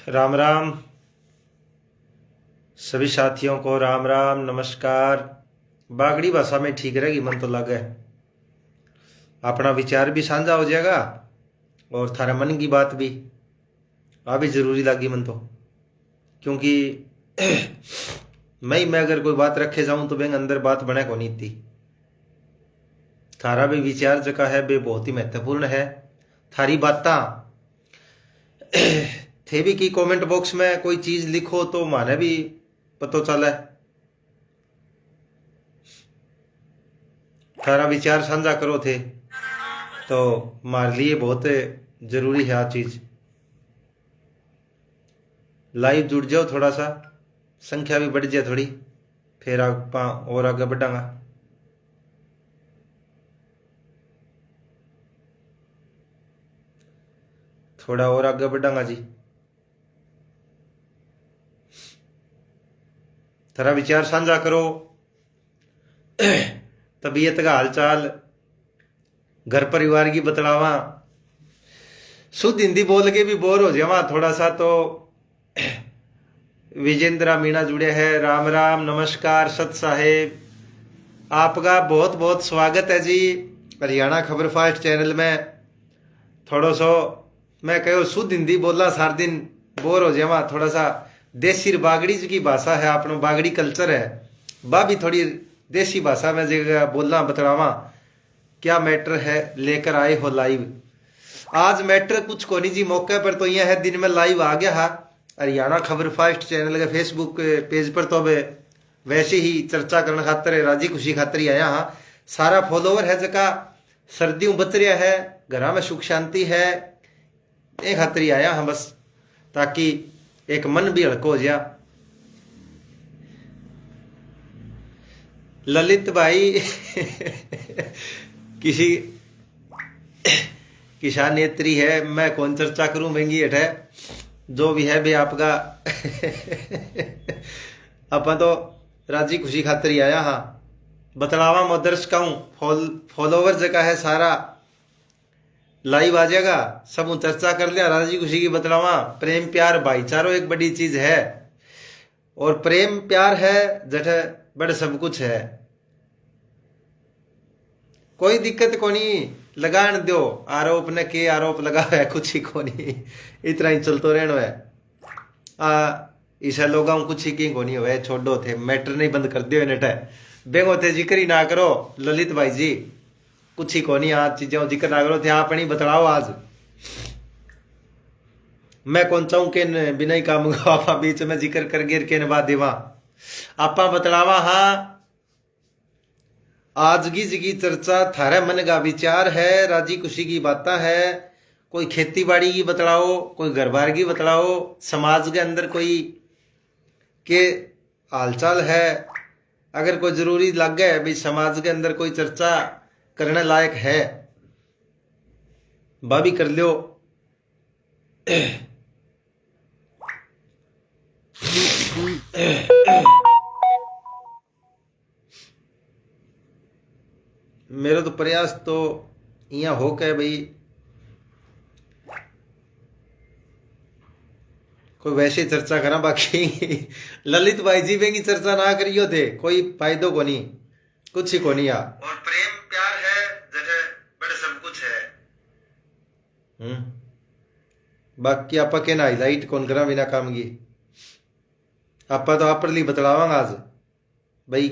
राम राम। सभी साथियों को राम राम नमस्कार। बागड़ी भाषा में ठीक रहेगी मन तो लगे। अपना विचार भी साझा हो जाएगा और थारा मन की बात भी आ भी जरूरी लगी मन तो। क्योंकि मैं अगर कोई बात रखे जाऊं तो बेंग अंदर बात बने को नहीं थी। थारा भी विचार जका है बे बहुत ही महत्वपूर्ण है। थारी बाता थे भी की कमेंट बॉक्स में कोई चीज लिखो तो माने भी पतो चले। थारा विचार साझा करो थे तो हमारे लिए बहुत जरूरी है आ चीज। लाइव जुड़ जाओ थोड़ा सा, संख्या भी बढ़ जाए थोड़ी, फिर आप और आगे बढ़ांगा। थोड़ा और आगे बढ़ांगा जी। थोड़ा विचार साझा करो। तबीयत का हालचाल, घर परिवार की बतलावा। शुद्ध हिंदी बोल के भी बोर हो जावा थोड़ा सा तो विजेंद्रा मीणा जुड़े हैं। राम राम नमस्कार सत साहेब, आपका बहुत बहुत स्वागत है जी हरियाणा खबर फास्ट चैनल में। थोड़ा सो मैं कहो शुद्ध हिंदी बोलना सार दिन बोर हो जावा थोड़ा सा। देसी बागड़ी की भाषा है, अपनो बागड़ी कल्चर है, बा भी थोड़ी देसी भाषा में जगह बोलना बतलावा। क्या मैटर है लेकर आए हो लाइव। आज मैटर कुछ को नहीं जी, मौके पर तो यह है दिन में लाइव आ गया है हरियाणा खबर फास्ट चैनल के फेसबुक पेज पर। तो अब वैसे ही चर्चा करने खातर राजी खुशी खातर ही आया हाँ। सारा फॉलोवर है जका सर्दियों बच रहा है, घर में सुख शांति है, ये खातर ही आया हाँ बस, ताकि एक मन भी हल्को हो जाए। ललित भाई किसी किसान नेत्री है, मैं कौन चर्चा करूं महंगी हट है जो भी है बे आपका। अपन तो राजी खुशी खातर ही आया हाँ। बतलावा मैं दर्शक फॉलोवर जगह है सारा लाइव आ जाएगा, सब चर्चा कर लिया राजी खुशी की बतलावा। प्रेम प्यार भाईचारो एक बड़ी चीज है, और प्रेम प्यार है जठ बड़े सब कुछ है। कोई दिक्कत को नहीं, लगान दो आरोप ने के आरोप लगा है कुछ ही को नहीं, इतना ही चलतो रहना है। इसे लोग कुछ ही की को नहीं हुआ, छोड़ो थे मैटर नहीं बंद कर दियो नेट है बेगो थे जिक्र ही ना करो। ललित भाई जी कुछ ही को नहीं, आज चीजें जिक्र ना करो थे, आप नहीं बतलाओ आज। मैं कौन चाहूं के बिना ही काम आप बीच में जिक्र कर गिर के बाद देवा आपा बतलावा हाँ। आज की जिगी चर्चा थारे मन का विचार है, राजी खुशी की बातें है। कोई खेती बाड़ी की बतलाओ, कोई घर बार की बतलाओ, समाज के अंदर कोई के हालचाल है। अगर कोई जरूरी लग गए भाई समाज के अंदर कोई चर्चा करने लायक है, वह भी कर लो। मेरा तो प्रयास तो यहाँ हो के भाई कोई वैसे चर्चा करा, बाकी ललित भाई जी की चर्चा ना करियो थे कोई फायदो को नहीं, कुछ ही को नहीं यार। और प्रेम प्यार है जगह बड़े सब कुछ है। बाकी आपा के ना हाईलाइट कौन करा बिना काम की, आपा तो आप ली बतलावांगा आज भाई।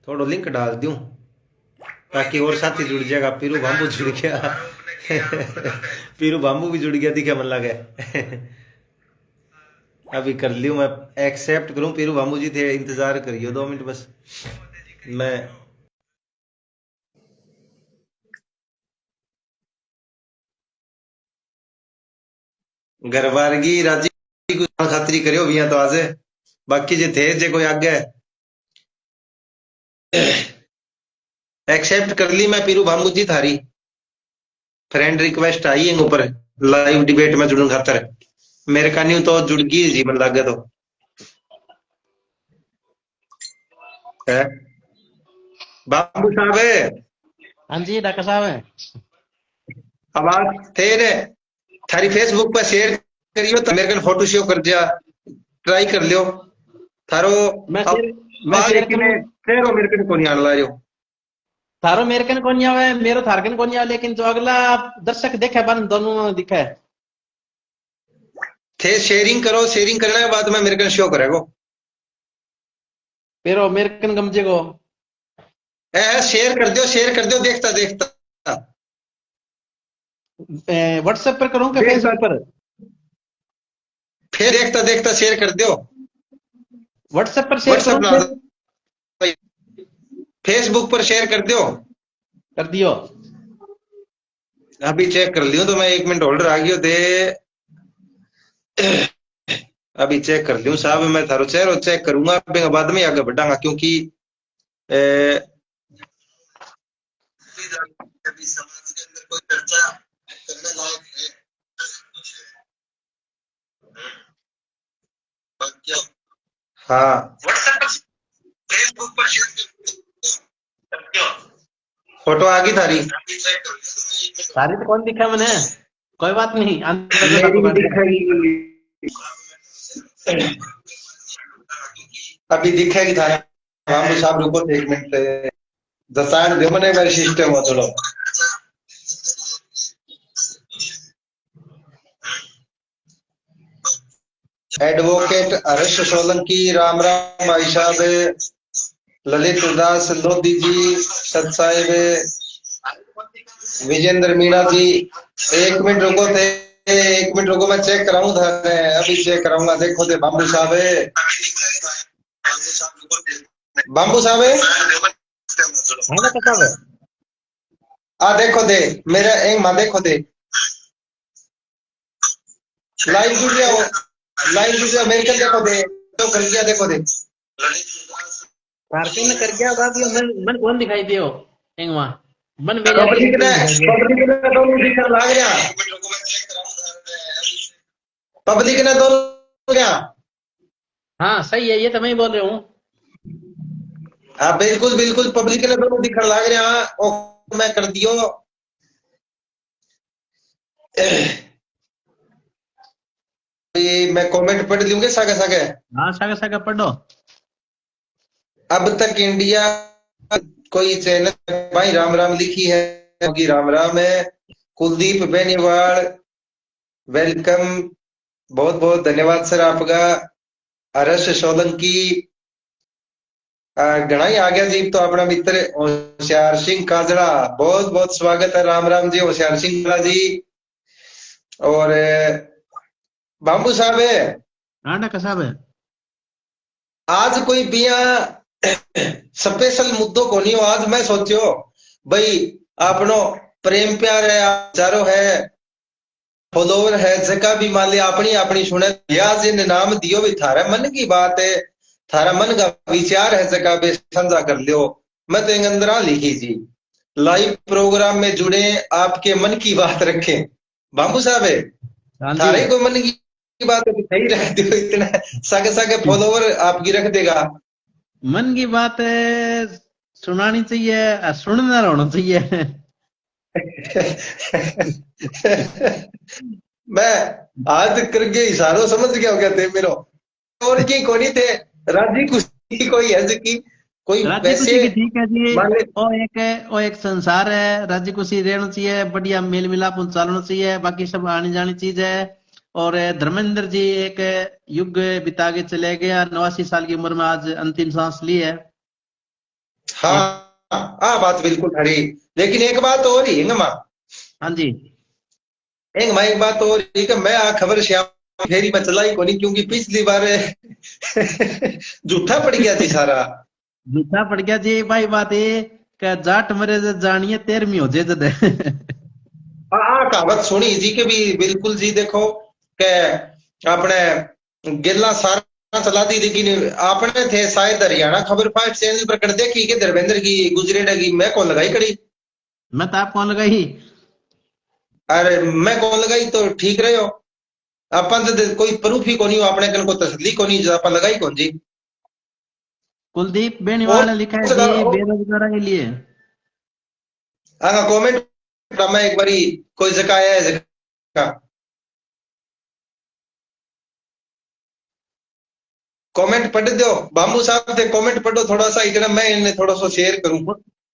थोड़ा लिंक डाल दूं ताकि और साथी जुड़ जाएगा। पीरू बाम्बू जुड़ गया पीरू बाम्बू भी जुड़ गया, दिखे मन लगे। अभी कर लियो, मैं एक्सेप्ट करूं पीरू बाम्बू जी थे, इंतजार करियो 2 मिनट बस। मैं घरबारगी राजी कुछ खातरी करियो भी तो आज, बाकी जे थे जे कोई आगे एक्सेप्ट कर ली मैं पीरू बाम्बू जी थारी फ्रेंड रिक्वेस्ट आई है ऊपर लाइव डिबेट में जुड़न खातर। मेरे का न्यू तो जुड़ गई जीवन लागे तो है बाबू साहब है। हाँ जी डॉक्टर साहब हैं। अब आप थे ने थारी फेसबुक पर शेयर करियो तो मेरे को फोटो शेयर कर दिया, ट्राई कर लियो थारो। मैं अब शेयर मैं आ शेयर लेकिन करूँ। चेहरो मेरे को नहीं आने ला रही। थारो मेरे कन कोनी आवे, मेरो थार कन कोनी आवे, लेकिन जो अगला दर्शक देखे बन दोनों में दिखे। थे शेयरिंग करो, शेयरिंग करने के बाद में मेरे को शो करेगो। pero मेरे कन गमजे को शेयर कर दियो, शेयर कर दियो, देखता देखता व्हाट्सएप पर करूँ क्या देखता फेसबुक पर? फिर देखता देखता शेयर कर दियो। व्हाट्सएप पर शेयर व्हाट्सएप करूँ ना, फिर? फेसबुक पर शेयर कर दियो। कर दियो। अभी चेक कर लियो तो मैं 1 मिनट होल्डर आ गयो दे। अभी चेक कर लियो साहब, मैं थारो चेहरो चेक करूंगा फिर बाद में आगे बढ़ांगा क्योंकि अभी समाज के अंदर कोई चर्चा करने लायक है क्या? हाँ व्हाट्सएप पर फेसबुक पर शेयर कर दियो। फोटो आ गई थारी? सारी तो कौन दिखा मैंने, कोई बात नहीं, अंदर जो मेरी डाकू भी बैठ गया। दिखेगी, अभी दिखेगी थारी। हम साहब रुको तो 1 मिनट दसाण दो मने मेरे सिस्टम हो थोड़ो। एडवोकेट हर्ष सोलंकी, राम राम भाई साहब, ललित उदास लोधी जी, सत साहिब, विजेंद्र मीणा जी। 1 मिनट रुको थे, 1 मिनट रुको, मैं चेक कराऊं था, अभी चेक कराऊंगा। देखो दे बाबू साहब है, बाबू साहब है, है ना कैसा है? आ देखो दे मेरा एक माँ, देखो दे लाइव वीडियो, लाइव वीडियो मेरे को देखो दे तो कर दिया, देखो दे कारके ने कर गया बात, ये मन कौन दिखाई दियो एंगवा, मन मेरे आगे पब्लिक ने, कौन दिखाई दियो? पब्लिक ने दोनों दिखर लाग रहा, पब्लिक ने दोनों क्या? हाँ सही है, ये तो मैं ही बोल रहा हूँ। हाँ बिल्कुल बिल्कुल, पब्लिक ने दोनों दिखर लाग रहा और मैं कर दियो। मैं कमेंट पढ़ लूंगे सागे सागे। हाँ सागा सागा पढ़ो। अब तक इंडिया कोई चैनल भाई राम राम लिखी है कि राम राम है। कुलदीप बेनीवाल वेलकम, बहुत बहुत धन्यवाद सर आपका। हर्ष सोलंकी घना ही आ गया जी, तो अपना मित्र होशियार सिंह काजड़ा, बहुत बहुत स्वागत है। राम राम जी होशियार सिंह काजड़ा जी। और बाबू साहब है, आना कैसा है? आज कोई बिया स्पेशल मुद्दों को नहीं हो। आज मैं सोचो भाई आपनो प्रेम प्यार है, चारो है, फॉलोवर है, जगह भी मान लिया अपनी अपनी सुने आज इन नाम दियो भी थारा मन की बात है, थारा मन का विचार है, जगह पे साझा कर लियो। मैं तो अंदर लिखी जी, लाइव प्रोग्राम में जुड़े, आपके मन की बात रखें। बाबू साहब है हाँ जी। थारे कोई मन की बात है तो सही रहते हो, इतना सगे सगे फॉलोवर आपकी रख देगा। मन की बात है, सुनानी चाहिए, सुनना होना चाहिए। मैं आज करके इशारों समझ गया हो गया थे मेरो, और की कोनी थे राजी खुशी कोई है की कोई राजी वैसे खुशी की ठीक है जी। मान ले। वो एक संसार है, राजी खुशी रहना चाहिए, बढ़िया मेल मिलाप चलना चाहिए, बाकी सब आनी जानी चीज है। और धर्मेंद्र जी एक युग बिता के चले गया, 89 साल की उम्र में आज अंतिम सांस ली है। हाँ हाँ बात बिल्कुल खरी, लेकिन एक बात और ही है माँ, हाँ जी। एक माँ एक बात और ही कि मैं आ खबर श्याम फेरी में चलाई कोनी क्योंकि पिछली बार झूठा पड़ गया थी सारा। झूठा पड़ गया जी भाई, बात ये कि जाट मरे जानिए 13वीं हो जे जद। हाँ कहावत सुनी जी के भी बिल्कुल जी, देखो के अपने गिल्ला सारा चला दी, लेकिन आपने थे शायद हरियाणा खबर फाइट चैनल पर कर देखी कि धर्मेंद्र की गुजरेड़ा की मैं कौन लगाई कड़ी। मैं तो आप कौन लगाई? अरे मैं कौन लगाई तो ठीक रहे हो, अपन तो कोई प्रूफ ही कोनी हो, अपने कन को तसल्ली कोनी जो अपन लगाई कौन जी। कुलदीप और बेनीवाल ने लिखा है जी, बेरोजगारों के लिए। हाँ कमेंट पटा मैं एक बारी कोई जगह आया है जगह कमेंट पढ़ दो बाबू साहब थे कमेंट पढ़ो थोड़ा सा इतना मैं इन्हें थोड़ा सा शेयर करूं।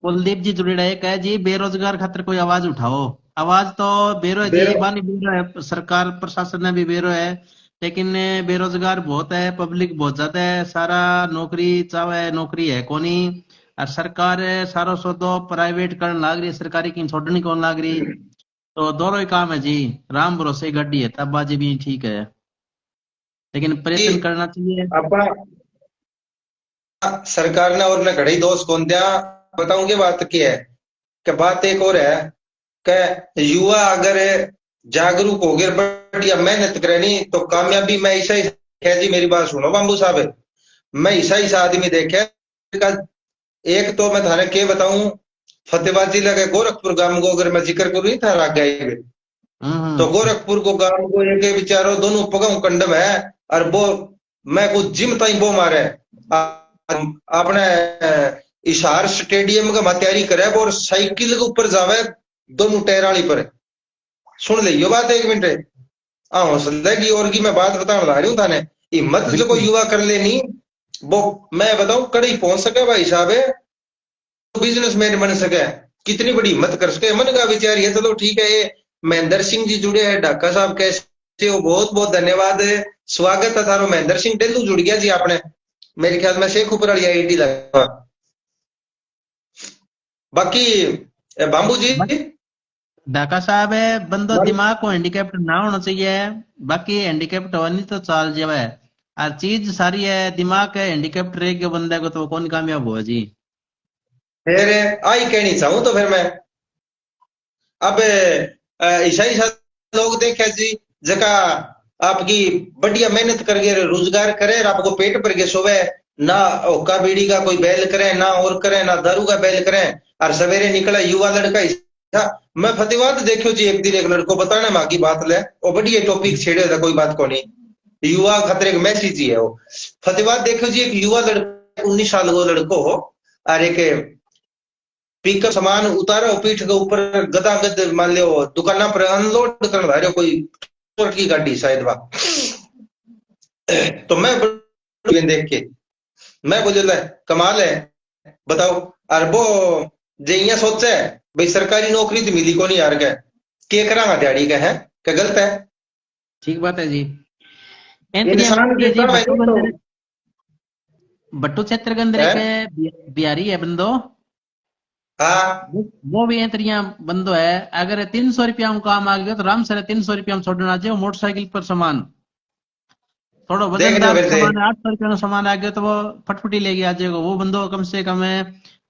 कुलदीप जी जुड़ेड़ा एक है जी, बेरोजगार खातिर कोई आवाज उठाओ। आवाज तो बेरो है जी, बेरो बानी बेरो है, सरकार प्रशासन ने भी बेरो है, लेकिन बेरोजगार बहुत है, पब्लिक बहुत ज्यादा है, सारा नौकरी चाहे नौकरी है कोनी। और सरकार सारो सौदो प्राइवेट करने लाग रही है, सरकारी की छोड़नी कौन लाग रही। तो दोनों ही काम है जी, राम भरोसे गड्डी है तब बाजी भी ठीक है, लेकिन कि प्रयत्न करना चाहिए। अपना सरकार ने और ने घड़ी दोष कौन दिया बताऊं की बात की है कि बात एक और है कि युवा अगर जागरूक हो गए बढ़िया मेहनत करनी तो कामयाबी में ऐसा ही है जी। मेरी बात सुनो बाबू साहब मैं ऐसा आदमी देखे एक तो मैं थाने के बताऊं फतेहाबाद जिला के गोरखपुर गांव को अगर मैं जिक्र करूं नहीं था राग गए तो हम्म। गोरखपुर को गांव को एक विचारो दोनों पगाऊ कंडम है और वो मैं कुछ जिम ताई वो मारे अपने इशार स्टेडियम का तैयारी करे और साइकिल के ऊपर जावे दोनों टायर वाली पर सुन ले यो बात एक मिनट हाँ हौसले की और की मैं बात बताने ला रही हूँ थाने हिम्मत जो कोई बिल्कुल। युवा कर लेनी वो मैं बताऊं कड़ी पहुंच सके भाई साहब है बिजनेसमैन बन सके कितनी बड़ी हिम्मत कर सके मन का विचार ये चलो ठीक है ये महेंद्र सिंह जी जुड़े हैं ढाका साहब कैसे हो बहुत बहुत धन्यवाद है स्वागत है थारो महेंद्र सिंह डेलू जुड़ गया जी आपने मेरे ख्याल में शेख ऊपर वाली आईडी लगा बाकी बाबू जी ढाका साहब है बंदो दिमाग को हैंडीकैप्ट ना होना चाहिए, बाकी हैंडीकैप्ट होनी तो चाल जावे। हर चीज सारी है, दिमाग है हैंडीकैप्ट रह गया बंदे को तो वो कौन कामयाब हुआ जी। फिर आई कहनी चाहूं तो फिर मैं अब ऐसा ही लोग देखे जी जगह आपकी बढ़िया मेहनत करके रोजगार करे और आपको पेट भर के सोवे ना हुक्का बीड़ी का कोई बैल करे ना और करे ना दारू का बैल करे और सवेरे निकला युवा लड़का था मैं फतेहाबाद देखो जी एक दिन एक लड़को बताने माँ की बात ले वो बढ़िया टॉपिक छेड़े था कोई बात को नहीं युवा खतरे का मैसेज ही है वो फतेहाबाद देखो जी एक युवा लड़का 19 साल को लड़को हो और एक पिकअप सामान उतारो पीठ के ऊपर गदागद मान लो दुकाना पर अनलोड करने जा रहे हो कोई ट्रांसपोर्ट की गाड़ी शायद वह तो मैं देख के मैं बोले ले कमाल है बताओ और वो जे इया सोचे भाई सरकारी नौकरी तो मिली को नहीं यार के करांगा दिहाड़ी का है क्या गलत है ठीक बात है जी। एंत्रिया इंसान मिलती के है जी, काम है नहीं तो बट्टू क्षेत्र के अंदर है एक बिहारी है बंदो, हाँ वो भी एंत्रिया बंदो है। अगर 300 रुपया में काम आ गया तो राम सर 300 रुपया में छोड़ना चाहिए, मोटरसाइकिल पर सामान थोड़ा देख लियो वजनदार फिर से सामान है, 800 रुपया में सामान आ गया तो वो फटफटी लेके आ जाएगा। वो बंदो कम से कम है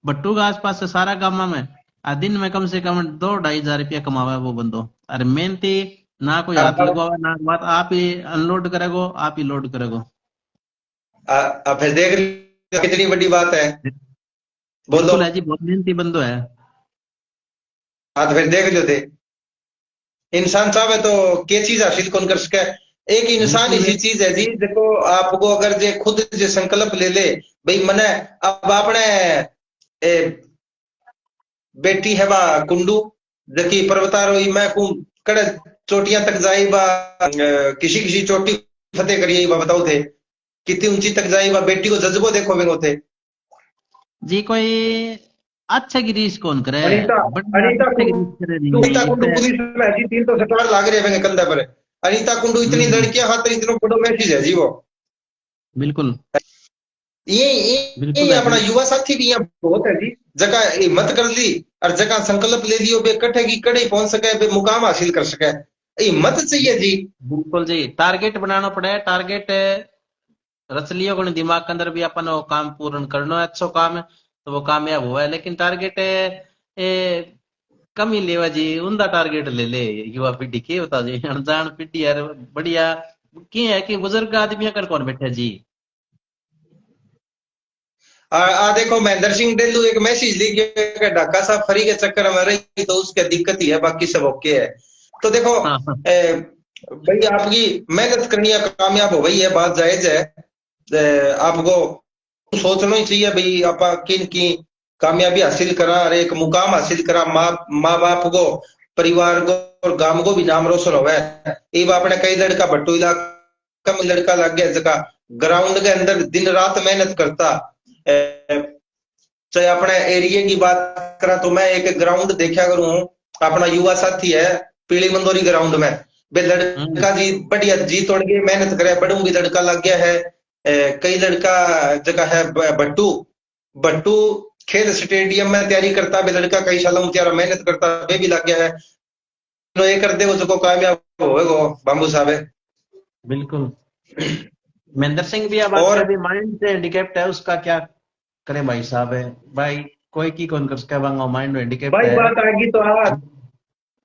भट्टू के आसपास से सारा गाँव में आ दिन में कम से कम 2-2.5 हजार रुपया कमावा है वो बंदो। अरे मेहनती, ना कोई हाथ अब लगवावा ना बात, आप ही अनलोड करेगो आप ही लोड करेगो। फिर देख लियो कितनी बड़ी बात है बोलो बिल्कुल है जी, बहुत मेहनती बंदो है। हाँ तो फिर देख लियो दे इंसान चाहे तो क्या चीज हासिल कौन कर सके एक इंसान बिल्कुल ऐसी चीज है जी देखो आपको अगर जे खुद जे संकल्प ले ले भाई मने अब आपने बेटी है बा कुंडू जबकि पर्वतारोही मैं को कड़े चोटियां तक जाई बा किसी किसी चोटी फतेह करिए बा बताओ थे कितनी ऊंची तक जाई बा बेटी को जज्बो देखो बेगो थे जी कोई अच्छा गिरीश कौन करे, अनीता बढ़िया अनीता अच्छा गिरीश करे कुंडू नहीं अनीता कुंडू इतने। पुलिस में है जी 300 सटार लाग रहे हैं कंधा पर अनीता कुंडू इतनी हम्म। लड़कियां खातर इतना बड़ो मैसेज है जी वो बिल्कुल। ये बिल्कुल है अपना जी। युवा साथी भी यहाँ बहुत है जी जगह हिम्मत कर ली और जगह संकल्प ले लियो बे कटे की कड़े पहुंच सके बे मुकाम हासिल कर सके हिम्मत चाहिए जी बिल्कुल जी, टारगेट बनाना पड़े, टारगेट रच लियो को दिमाग के अंदर भी अपन वो काम पूर्ण करना है, अच्छा काम है तो वो कामयाब हुआ है। लेकिन टारगेट कम ही लेवा जी, उनका टारगेट ले ले युवा पीढ़ी के बता जी, अनजान पीढ़ी यार बढ़िया की है कि बुजुर्ग आदमी कर कौन बैठे जी। देखो महेंद्र सिंह डेलू एक मैसेज लिख गया ढाका साहब फ्री के चक्कर में रही तो उसके दिक्कत ही है बाकी सब ओके है तो देखो हाँ हाँ। भाई आपकी मेहनत करनी है कामयाब हो गई है बात जायज है आपको सोचना ही चाहिए भाई आप किन की कामयाबी हासिल करा और एक मुकाम हासिल करा माँ माँ बाप को परिवार को और गांव को भी नाम रोशन होवे। इब अपने कई लड़का भट्टू इलाका में लड़का लग गया जगह ग्राउंड के अंदर दिन रात मेहनत करता। चाहे अपने एरिया की बात करा तो मैं एक ग्राउंड देखा करूं, अपना युवा साथी है पीली मंदोरी ग्राउंड में, वे लड़का जी बढ़िया जी तोड़ के मेहनत करे, बड़ू भी लड़का लग गया है। कई लड़का जगह है भट्टू भट्टू खेल स्टेडियम में तैयारी करता वे लड़का, कई सालों में त्यारा मेहनत करता वे भी लग गया है। तो ये कर दे वो जो कामयाब होएगो बाबू साहब है। बिल्कुल। महेंद्र सिंह भी अब आपके और अभी माइंड से हैंडीकैप्ट है, उसका क्या करे भाई साहब है भाई, कोई की कौन कर सके, माइंड हैंडीकैप्ट भाई है। बात आएगी तो हाँ,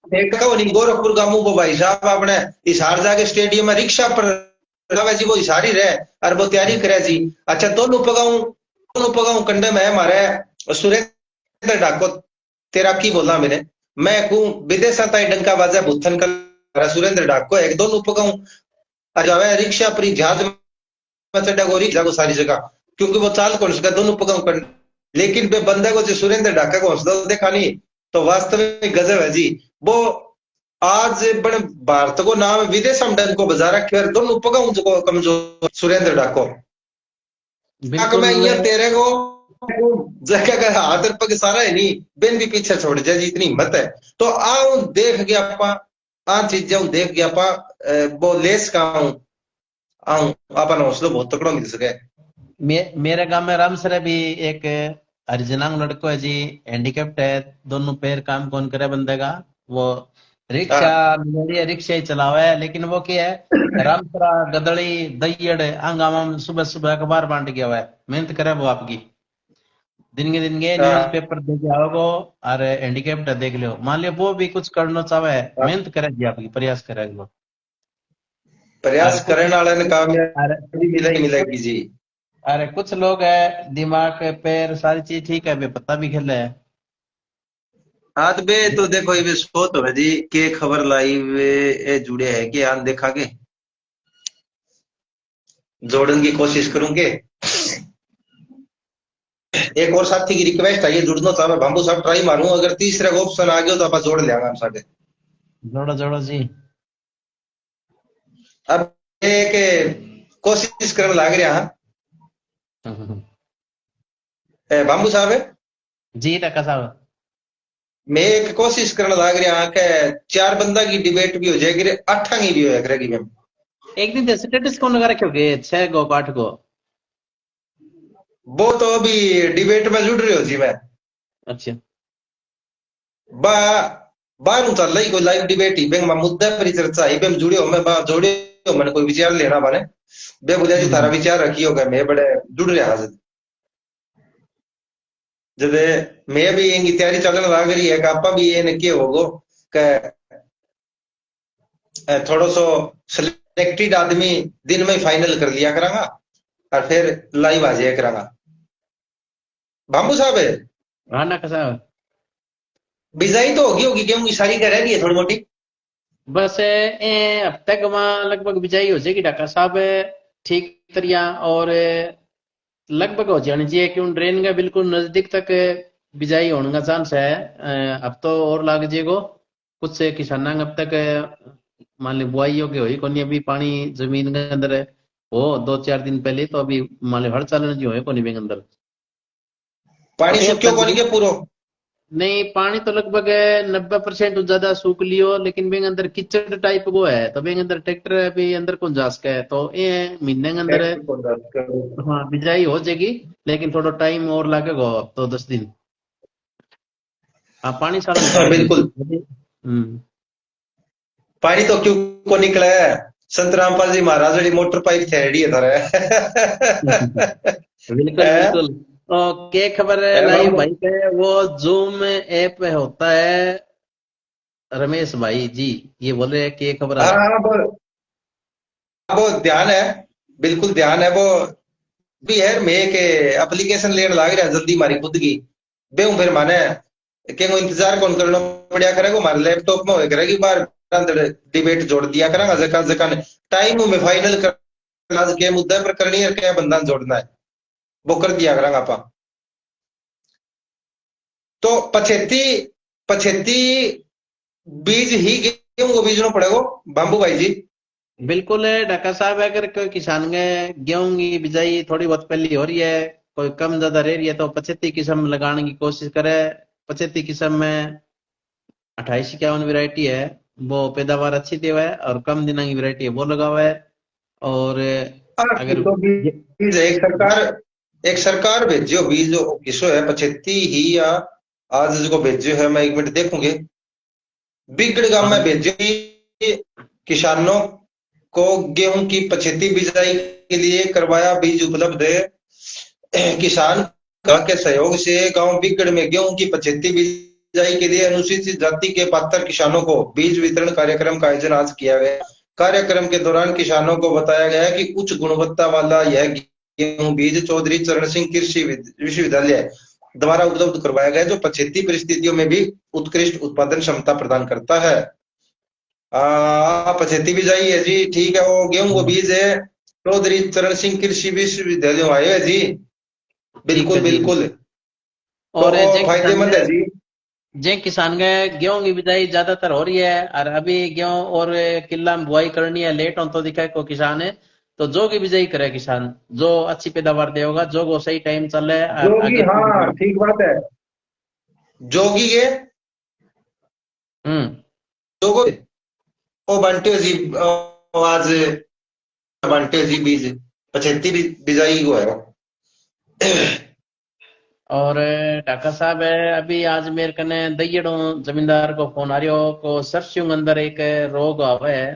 देखा वो नहीं गोरखपुर गामू को भाई साहब आपने हिसार जाके स्टेडियम में रिक्शा पर लगावे जी, वो हिसार ही रहे और वो तैयारी करे जी। अच्छा दोनों पगाऊं कंडे में हमारे सुरेंद्र डाको, तेरा की बोला मैंने, मैं कहूं विदेशा ताई डंका बाजा भूथन का सुरेंद्र डाको एक दोनों पगाऊं जावे रिक्शा पर जहाज में चढ़ा को रिक्शा को सारी जगह, क्योंकि वो चाल कौन सका दोनों पगाऊं कर। लेकिन वे बंदे को जो सुरेंद्र डाका को हौसला देखा नहीं तो वास्तविक गजब है जी। वो आज बड़े भारत को नाम विदेश में डंको बजा रखे और दोनों पगाऊं जो कमजोर सुरेंद्र डाको बिल्कुल। मैं ये तेरे को जगह का हाथ पग सारा है नहीं बेन भी पीछे छोड़ जाए जी, इतनी हिम्मत है। तो आऊं देख गया आपा आ चीजें देख गया आपा वो लेस का आऊं आपा हौसला बहुत तकड़ो मिल सके। मेरे गांव में रामसर भी एक हरिजनांग लड़को है जी, हैंडीकैप्ट है, दोनों पैर काम कौन करे बंदे का। वो रिक्शा हाँ रिक्शा ही चलावे है, लेकिन वो क्या है रामसरा गदड़ी दहियड़ आंगामा में सुबह सुबह अखबार बांट गया हुआ है, मेहनत करे वो आपकी दिन के न्यूज हाँ पेपर देख आओ और हैंडीकैप्ट है देख लो, मान लियो वो भी कुछ करना चाहे हाँ। मेहनत करे जी आपकी, प्रयास करे वो। और प्रयास कुछ करने वाले ने और कामयाबी मिले ही मिलेगी जी। अरे कुछ लोग है दिमाग पैर सारी चीज ठीक है, वे पता भी खेले है। हाँ तो बे तो देखो ये सो तो है जी के खबर लाई वे ए जुड़े है कि आन देखा के जोड़ने की कोशिश करूंगे। एक और साथी की रिक्वेस्ट है ये जुड़ना चाहे बाबू साहब ट्राई मारूं, अगर तीसरे का ऑप्शन आ गया तो आप जोड़ लेंगे हम साढ़े। जोड़ो जोड़ो जी। अब एक कोशिश करने लग रहा हाँ बाबू साहब है, जी टका साहब। मैं एक कोशिश करने लग रहा कि चार बंदा की डिबेट भी हो जाएगी अठा की भी हो जाएगी मैम। एक दिन स्टेटस कौन लगा रखे 6 को 8 को। वो तो अभी डिबेट में जुड़ रही हो जी मैं अच्छा। बा बाहर चल रही कोई लाइव डिबेट ही बेंग मुद्दा पर ही चर्चा ही बेम जुड़े हो मैं बा जोड़े हो मैंने कोई विचार लेना बने बे बोलिया जी थारा विचार रखी होगा मैं बड़े जुड़ रहा हाजिर जब मैं भी इनकी तैयारी चलने लग रही है कि आपा भी ये के होगो कि थोड़ा सो सिलेक्टेड आदमी दिन में फाइनल कर लिया करांगा और फिर लाइव आ जाया करांगा। बाबू साहब है हाँ ना साहब। बिजाई तो होगी होगी गेम की सारी कह रही है थोड़ी मोटी। बस अब तक वहाँ लगभग बिजाई हो जाएगी ढाका साहब, ठीक तरिया, और लगभग हो जानी चाहिए क्यों ट्रेन का बिल्कुल नजदीक तक बिजाई होने का चांस है। अब तो और लाग जाएगो कुछ किसाना अब तक मान ली बुआई हो गई हुई कोनी, अभी पानी जमीन के अंदर हो 2-4 दिन पहले, तो अभी मान ली हड़ चालन जो है कोनी के अंदर। तो पानी एक सुक्यो कोनी के पूरो नहीं, पानी तो लगभग 90% ज्यादा सूख लियो, लेकिन बेंग अंदर कीचड़ टाइप वो है, तो बेंग अंदर ट्रैक्टर भी अंदर को जा सके, तो ये महीने के अंदर हाँ बिजाई हो जाएगी, लेकिन थोड़ा टाइम और लगेगा, अब तो 10 दिन। हाँ पानी सालन तो आएगी। बिल्कुल हम्म। पानी तो क्यों को निकला है संत रामपाल जी महाराज जी मोटर पाइप थेड़ी है थारे बिल्कुल बिल्कुल। तो क्या खबर है लाइव भाई पे, वो जूम ऐप पे होता है रमेश भाई जी, ये बोल रहे हैं कि खबर हाँ है। हाँ वो ध्यान है, बिल्कुल ध्यान है वो भी है। मैं के एप्लीकेशन लेने लग रहा जल्दी मारी खुद की बेहूं फिर माने के को इंतजार कौन करना पड़या करेगा हमारे लैपटॉप में हो करेगी बार डिबेट जोड़ दिया करेंगे जका जका टाइम में फाइनल करना के मुद्दे पर करनी है क्या बंदा जोड़ना है वो कर दिया करेंगे आपा। तो पछेती पछेती बीज ही गेहूं को बीजना पड़ेगा बाबू भाई जी। बिल्कुल है डॉक्टर साहब, अगर कोई किसान के गेहूं की बिजाई थोड़ी बहुत पहली हो रही है, कोई कम ज्यादा रह रही है, तो 75 किस्म लगाने की कोशिश करे। 75 किस्म में 28-51 वैरायटी है, वो पैदावार अच्छी देवा है, और कम दिनों की वैरायटी है वो लगावा है। और अगर तो बीज है, एक सरकार भेजो बीज जो किसो है 75 ही या आज जो भेजो है, मैं 1 मिनट देखूंगे। बिगड़ गांव में भेजो कि किसानों को गेहूं की 75 बिजाई के लिए करवाया बीज उपलब्ध है। किसान का के सहयोग से गांव बिगड़ में गेहूं की 75 बिजाई के लिए अनुसूचित जाति के पात्र किसानों को बीज वितरण कार्यक्रम का आयोजन आज किया गया। कार्यक्रम के दौरान किसानों को बताया गया कि उच्च गुणवत्ता वाला यह गेहूं बीज चौधरी चरण सिंह कृषि विश्वविद्यालय द्वारा उपलब्ध करवाया गया, जो 75 परिस्थितियों में भी उत्कृष्ट उत्पादन क्षमता प्रदान करता है। 75 बिजाई है जी, ठीक है। वो गेहूं को बीज है चौधरी चरण सिंह कृषि विश्वविद्यालय आए है जी। ठीक बिल्कुल है जी। बिल्कुल। तो और जे किसान फायदेमंद है जी। जे किसान के गेहूं की बिजाई ज्यादातर हो रही है, और अभी गेहूं और किला में बुआई करनी है, लेट हो तो दिखा को किसान है, तो जो की बिजाई करे किसान, जो अच्छी पैदावार दे होगा, जो वो सही टाइम चले और जोगी, आगे की हाँ बिजाई। ठीक बात है। जोगी के हम्म। जोगो ओ बंटे जी आज बंटे जी बीज 75 बिजाई को है। और ढाका साहब है, अभी आज मेरे कने दइयड़ों जमींदार को फोन आ रही हो को सरसों के अंदर एक रोग आवे है,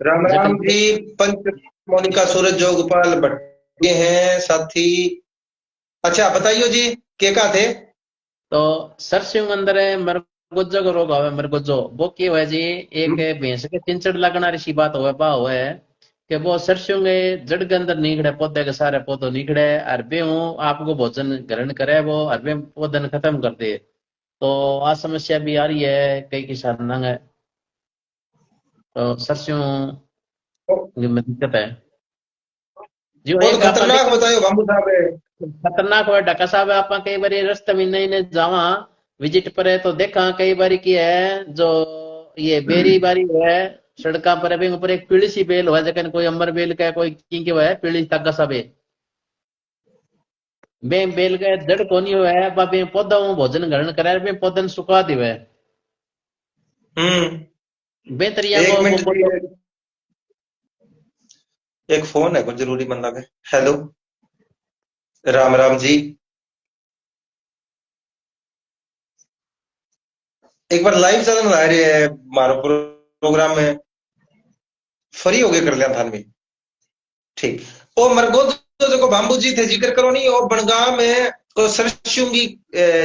राम राम जटन। जी। पंच मोनिका सूरज जोगपाल भट्टे हैं साथी। अच्छा बताइयो जी, के का थे। तो सरसों के अंदर मरगुज्जो का रोग आवे, मरगुज्जो वो क्या है जी, एक भैंस के चिंचड़ लगना ऋषि बात हुआ बा हुआ है, कि वो सरसों के जड़ के अंदर निकले, पौधे के सारे पौधे निकले, और वे हूँ आपको भोजन ग्रहण करे वो, और वे पौधन खत्म कर दे। तो आ समस्या भी आ रही है कई किसानों ने, तो सरसों में दिक्कत है जो बहुत एक आप खतरनाक देखो। बतायो बाबू साहब। खतरनाक हुआ ढाका साहब, आप कई बार रास्ते में इन्हें इन्हें जावा विजिट पर है, तो देखा कई बार की है जो ये बेरी बारी है सड़का पर, अभी ऊपर एक पीली सी बेल हुआ, जगन कोई अमर बेल का कोई की के हुआ है पीली तक सब है, बे बेल का जड़ कोनी हुआ है, बे पौधा भोजन ग्रहण करे, बे पौधन सुखा दिवे हम्म। बेहतरिया एक को वो मिनट जी, पौधों। एक फोन है कुछ जरूरी बंदा के। हेलो, राम राम जी। एक बार लाइव चलन ला रही है मारो प्रोग्राम में फ्री हो गए कर लिया था में। ठीक। ओ मरगो तो जो बाम्बू जी थे जिक्र करो नहीं, और बनगांव में तो सरसों की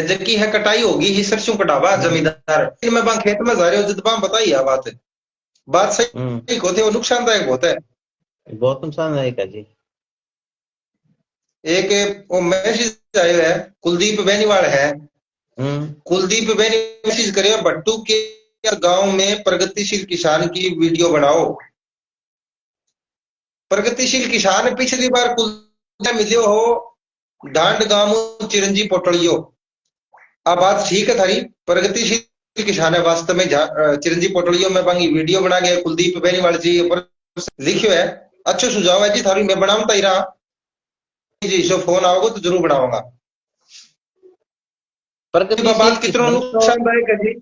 जकी है कटाई होगी ही, सरसों कटावा जमींदार। मैं बा खेत में जा रहे हो, जितना बताइए बात हम्म। सही होते और नुकसानदायक होता है। बहुत नुकसानदायक है जी। एक वो मैसेज आयो है, कुलदीप बेनीवाल है। हम्म। कुलदीप बेनी मैसेज करे, भट्टू के गांव में प्रगतिशील किसान की वीडियो बनाओ। प्रगतिशील किसान पिछली बार कुल मिलियो हो डांड गांव चिरंजी पोटलियो। अब बात ठीक है थारी, प्रगतिशील किसान है वास्तव में चिरंजी पोटलियो में बांगी वीडियो बना गया कुलदीप बेनीवाल जी ऊपर लिखियो है। अच्छो सुझाव है जी थारी, मैं बनाऊंगा ही रहा जी, सो फोन आओगे तो जरूर बनाऊंगा। प्रगतिशील बात कितना किसान तो नुकसानदायक है जी।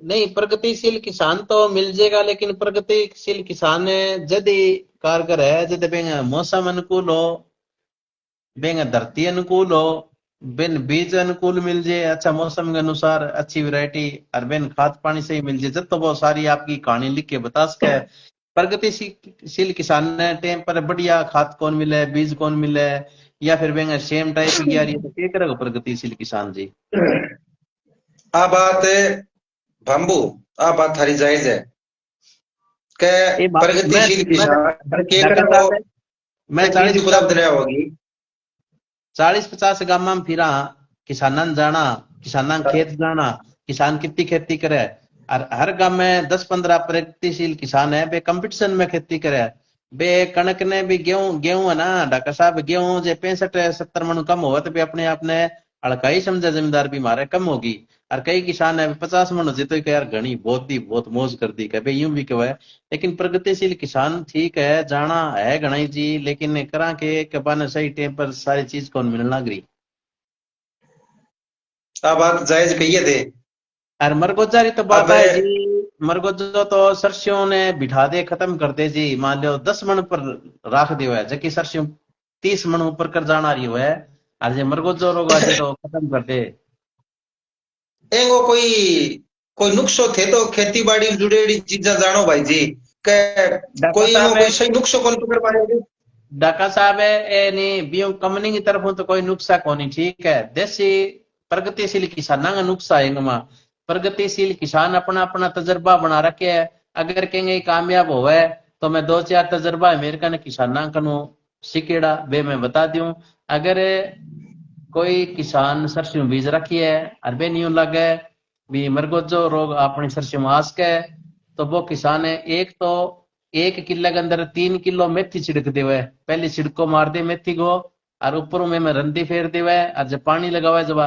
नहीं, प्रगतिशील किसान तो मिल जाएगा, लेकिन प्रगतिशील किसान यदि कारगर है, यदि बेंगे मौसम अनुकूल हो, बेंगे धरती अनुकूल हो, बिन बीज अनुकूल मिल जाए, अच्छा मौसम के अनुसार अच्छी वैरायटी, और बिन खाद पानी से ही मिल जाए, जब तो वो सारी आपकी कहानी लिख के बता सके। प्रगतिशील किसान ने टाइम पर बढ़िया खाद कौन मिले, बीज कौन मिले, या फिर बेंगे सेम टाइप की आ रही है, तो क्या करेगा प्रगतिशील किसान जी। आ बात भाम्बू, आ बात थारी जायज है के ये बात प्रगतिशील मैं किसान के ढाका करे वो साहब है, मैं बीज उपलब्ध नहीं होगी। 40-50 गांव में फिरा, किसानन जाना, किसानन खेत जाना, किसान कितनी खेती करे, और हर गांव में 10-15 प्रगतिशील किसान है, वे कंपटीशन में खेती करे। बे कणक ने भी गेहूं गेहूं है ना डॉक्टर साहब, गेहूं जो 65-70 मन कम हुआ तो वे अपने आप ने कई समझे जमींदार भी मारे कम होगी। और कई किसान है 50 मन जीतो कि यार घनी बहुत ही बहुत मौज कर दी कह यूं भी क्यों है। लेकिन प्रगतिशील किसान ठीक है जाना है घना ही जी, लेकिन करा के कबाने सही टाइम पर सारी चीज कौन मिलने लग रही। आप बात जायज कहिए थे। और मरगोजा री तो अब बात है जी। मरगोजो तो सरसों ने बिठा दे खत्म कर दे जी, मान लो 10 मन पर राख दियो है जबकि सरसों 30 मन ऊपर कर जाना रही है। और जे मरगोजो रोग आज तो खत्म कर दे। एंगो कोई कोई नुक्सो थे तो खेती बाड़ी जुड़ेड़ी चीजा जानो भाई जी के डाका कोई एंगो साहब है, कोई सही नुक्सो कौन पकड़ पाए। डाका साहब है ए नी बीओ कंपनी की तरफ तो कोई नुक्सा कोनी ठीक है। देसी प्रगतिशील किसाना का नुक्सा है इनमें। प्रगतिशील किसान अपना अपना तजर्बा बना रखे है। अगर कहेंगे कामयाब होवे तो मैं 2-4 तजर्बा है मेरे कने किसाना कनु सिकेड़ा वे मैं बता दूं। अगर कोई किसान सरसों बीज रखी है और बे न्यू लगे भी मरगोजो रोग अपनी सरसों में आस के, तो वो किसान है एक तो 1 किलो के अंदर 3 किलो मेथी छिड़क देवे, पहले छिड़को मार दे मेथी को। और ऊपर में रंदी फेर देवे और जब पानी लगावे जब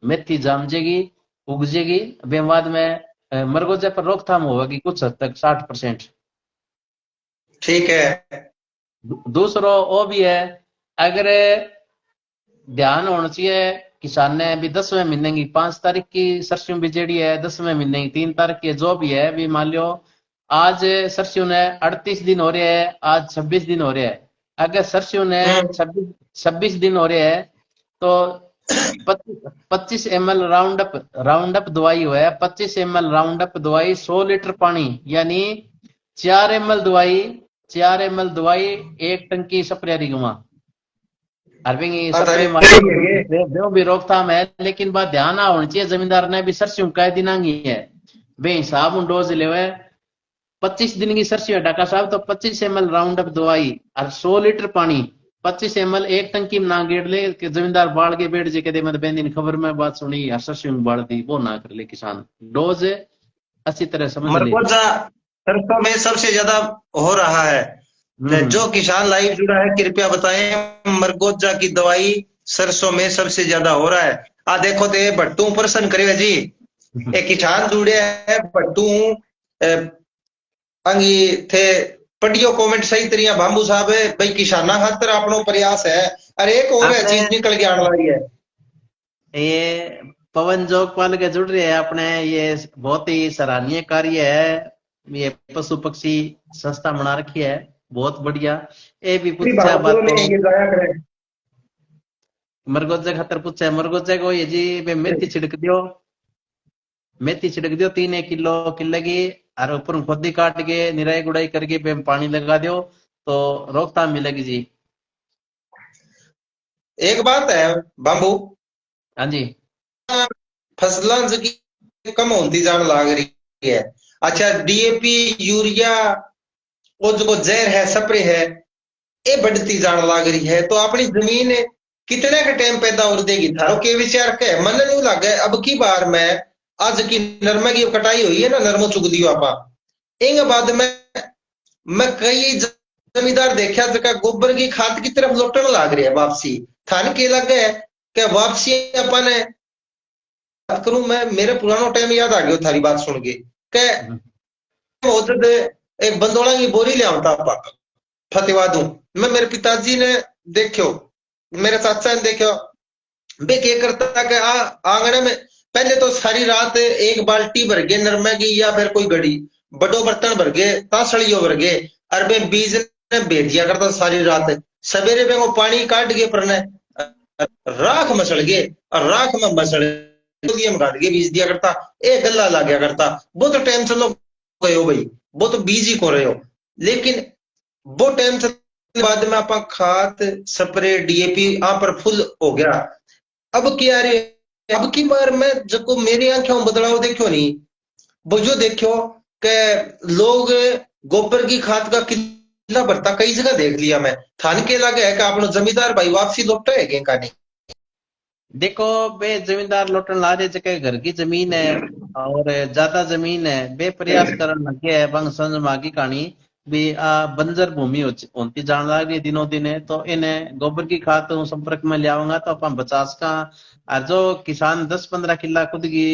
मेथी जाम जाएगी उग जाएगी बे बाद में मरगोजे पर रोकथाम होगी कुछ हद तक 60%। ठीक है। दूसरो वो भी है, अगर ध्यान होना चाहिए किसान ने भी 10वें महीने की 5 तारीख की सरसों बिजेड़ी है, 10वें महीने की 3 तारीख की जो भी है भी मान लो आज सरसों ने 38 दिन हो रहे हैं, आज 26 दिन हो रहे हैं। अगर सरसों ने हम्म। 26 दिन हो रहे हैं तो 25 ml राउंड अप दवाई हुआ है। 25 ml राउंड अप दवाई 100 लीटर पानी यानी 4 ml दवाई, 4 ml दवाई एक टंकी स्प्रे रिगमा अर्विंग अरे स्प्रे जो भी रोकथाम है। लेकिन बात ध्यान होनी चाहिए जमींदार ने भी सरसों कह दिनांगी है वे हिसाब डोज लेवे। 25 दिन की सरसों है डाका साहब तो 25 ml राउंड अप दवाई और 100 लीटर पानी 25 ml एक टंकी में ना गेड़ ले कि जमींदार बाढ़ के बैठ जे कहते मैं दिन खबर में बात सुनी यार सरसों में बाढ़ दी वो ना कर ले किसान डोज अच्छी तरह समझ ले। मरकोजा सरसों में सबसे ज्यादा हो रहा है। जो किसान लाइव जुड़ा है कृपया बताएं मरकोजा की दवाई सरसों में सबसे ज्यादा हो रहा है। आ देखो तो ये भट्टू प्रश्न करेगा जी। एक किसान जुड़े है भट्टू अंगी थे पढ़ियो कमेंट सही तरिया बाबू साहब भाई किसाना खातर अपनो प्रयास है। अरे एक और है अपने चीज निकल के आने वाली है। ये पवन जोगपाल के जुड़ रहे हैं अपने, ये बहुत ही सराहनीय कार्य है। ये पशु पक्षी संस्था बना रखी है बहुत बढ़िया। ये भी पूछा बात भागपुर में तो ये जाया करें। मरगोजे खातर पूछा है मरगोजे को ये जी बे मेथी छिड़क दियो, मेथी छिड़क दियो 3 किलो किले की और ऊपर खोदी काट के निराई गुड़ाई करके बे पानी लगा दियो तो रोकथाम मिलेगी जी। एक बात है बाबू हाँ जी। फसलों की कम होती जान लाग रही है। अच्छा डीएपी यूरिया वो जो जहर है स्प्रे है ये बढ़ती जान लाग रही है तो अपनी जमीन कितने के टाइम पैदा हो देगी थारो के विचार के मन नहीं लगे। अब की बार मैं आज की नरमे की कटाई हुई है ना नरमो चुग दियो आपा इंग बाद में मैं कई जमींदार देखा जगह गोबर की खाद की तरफ लौटने लग रही है वापसी थान के लग गए कि वापसी अपन बात करूं मैं मेरे पुरानो टाइम याद आ गया थारी बात सुन के के उधर एक बंदोला की बोरी ले आता फतेवाद हूं मैं मेरे पिताजी ने देखो मेरे चाचा ने देखो बे क्या करता कि आंगने में पहले तो सारी रात एक बाल्टी भर गए नरमे की या फिर कोई घड़ी बड़ो बर्तन भर गए तासड़ियों भर गए और बे बीज ने भेज दिया करता सारी रात सवेरे बे वो पानी काट के परने राख मसल गए और राख में मसल घाट के बीज दिया करता एक गला ला गया करता वो तो टाइम चलो गए हो भाई वो तो बीज ही को रहे हो। लेकिन वो टाइम चलने बाद में आप खाद स्प्रे डीएपी आप पर फुल हो गया। अब क्या रे अब की बार मैं जब को मेरी आंखें बदलाव देखो नहीं वो जो देखो कि लोग गोबर की खाद का कितना भरता कई जगह देख लिया मैं थान के लगे है कि आप जमींदार भाई वापसी लौटा है का नहीं। देखो बे जमींदार लौटन ला रहे जगह घर की जमीन है और ज्यादा जमीन है बे प्रयास करन लगे है बंग समझ मागी कहानी भी बंजर भूमि होती जान लग रही है दिनों दिन है, तो इन्हें गोबर की खाद संपर्क में लियाऊंगा तो अपन बचा सका। और जो किसान 10-15 किला खुद की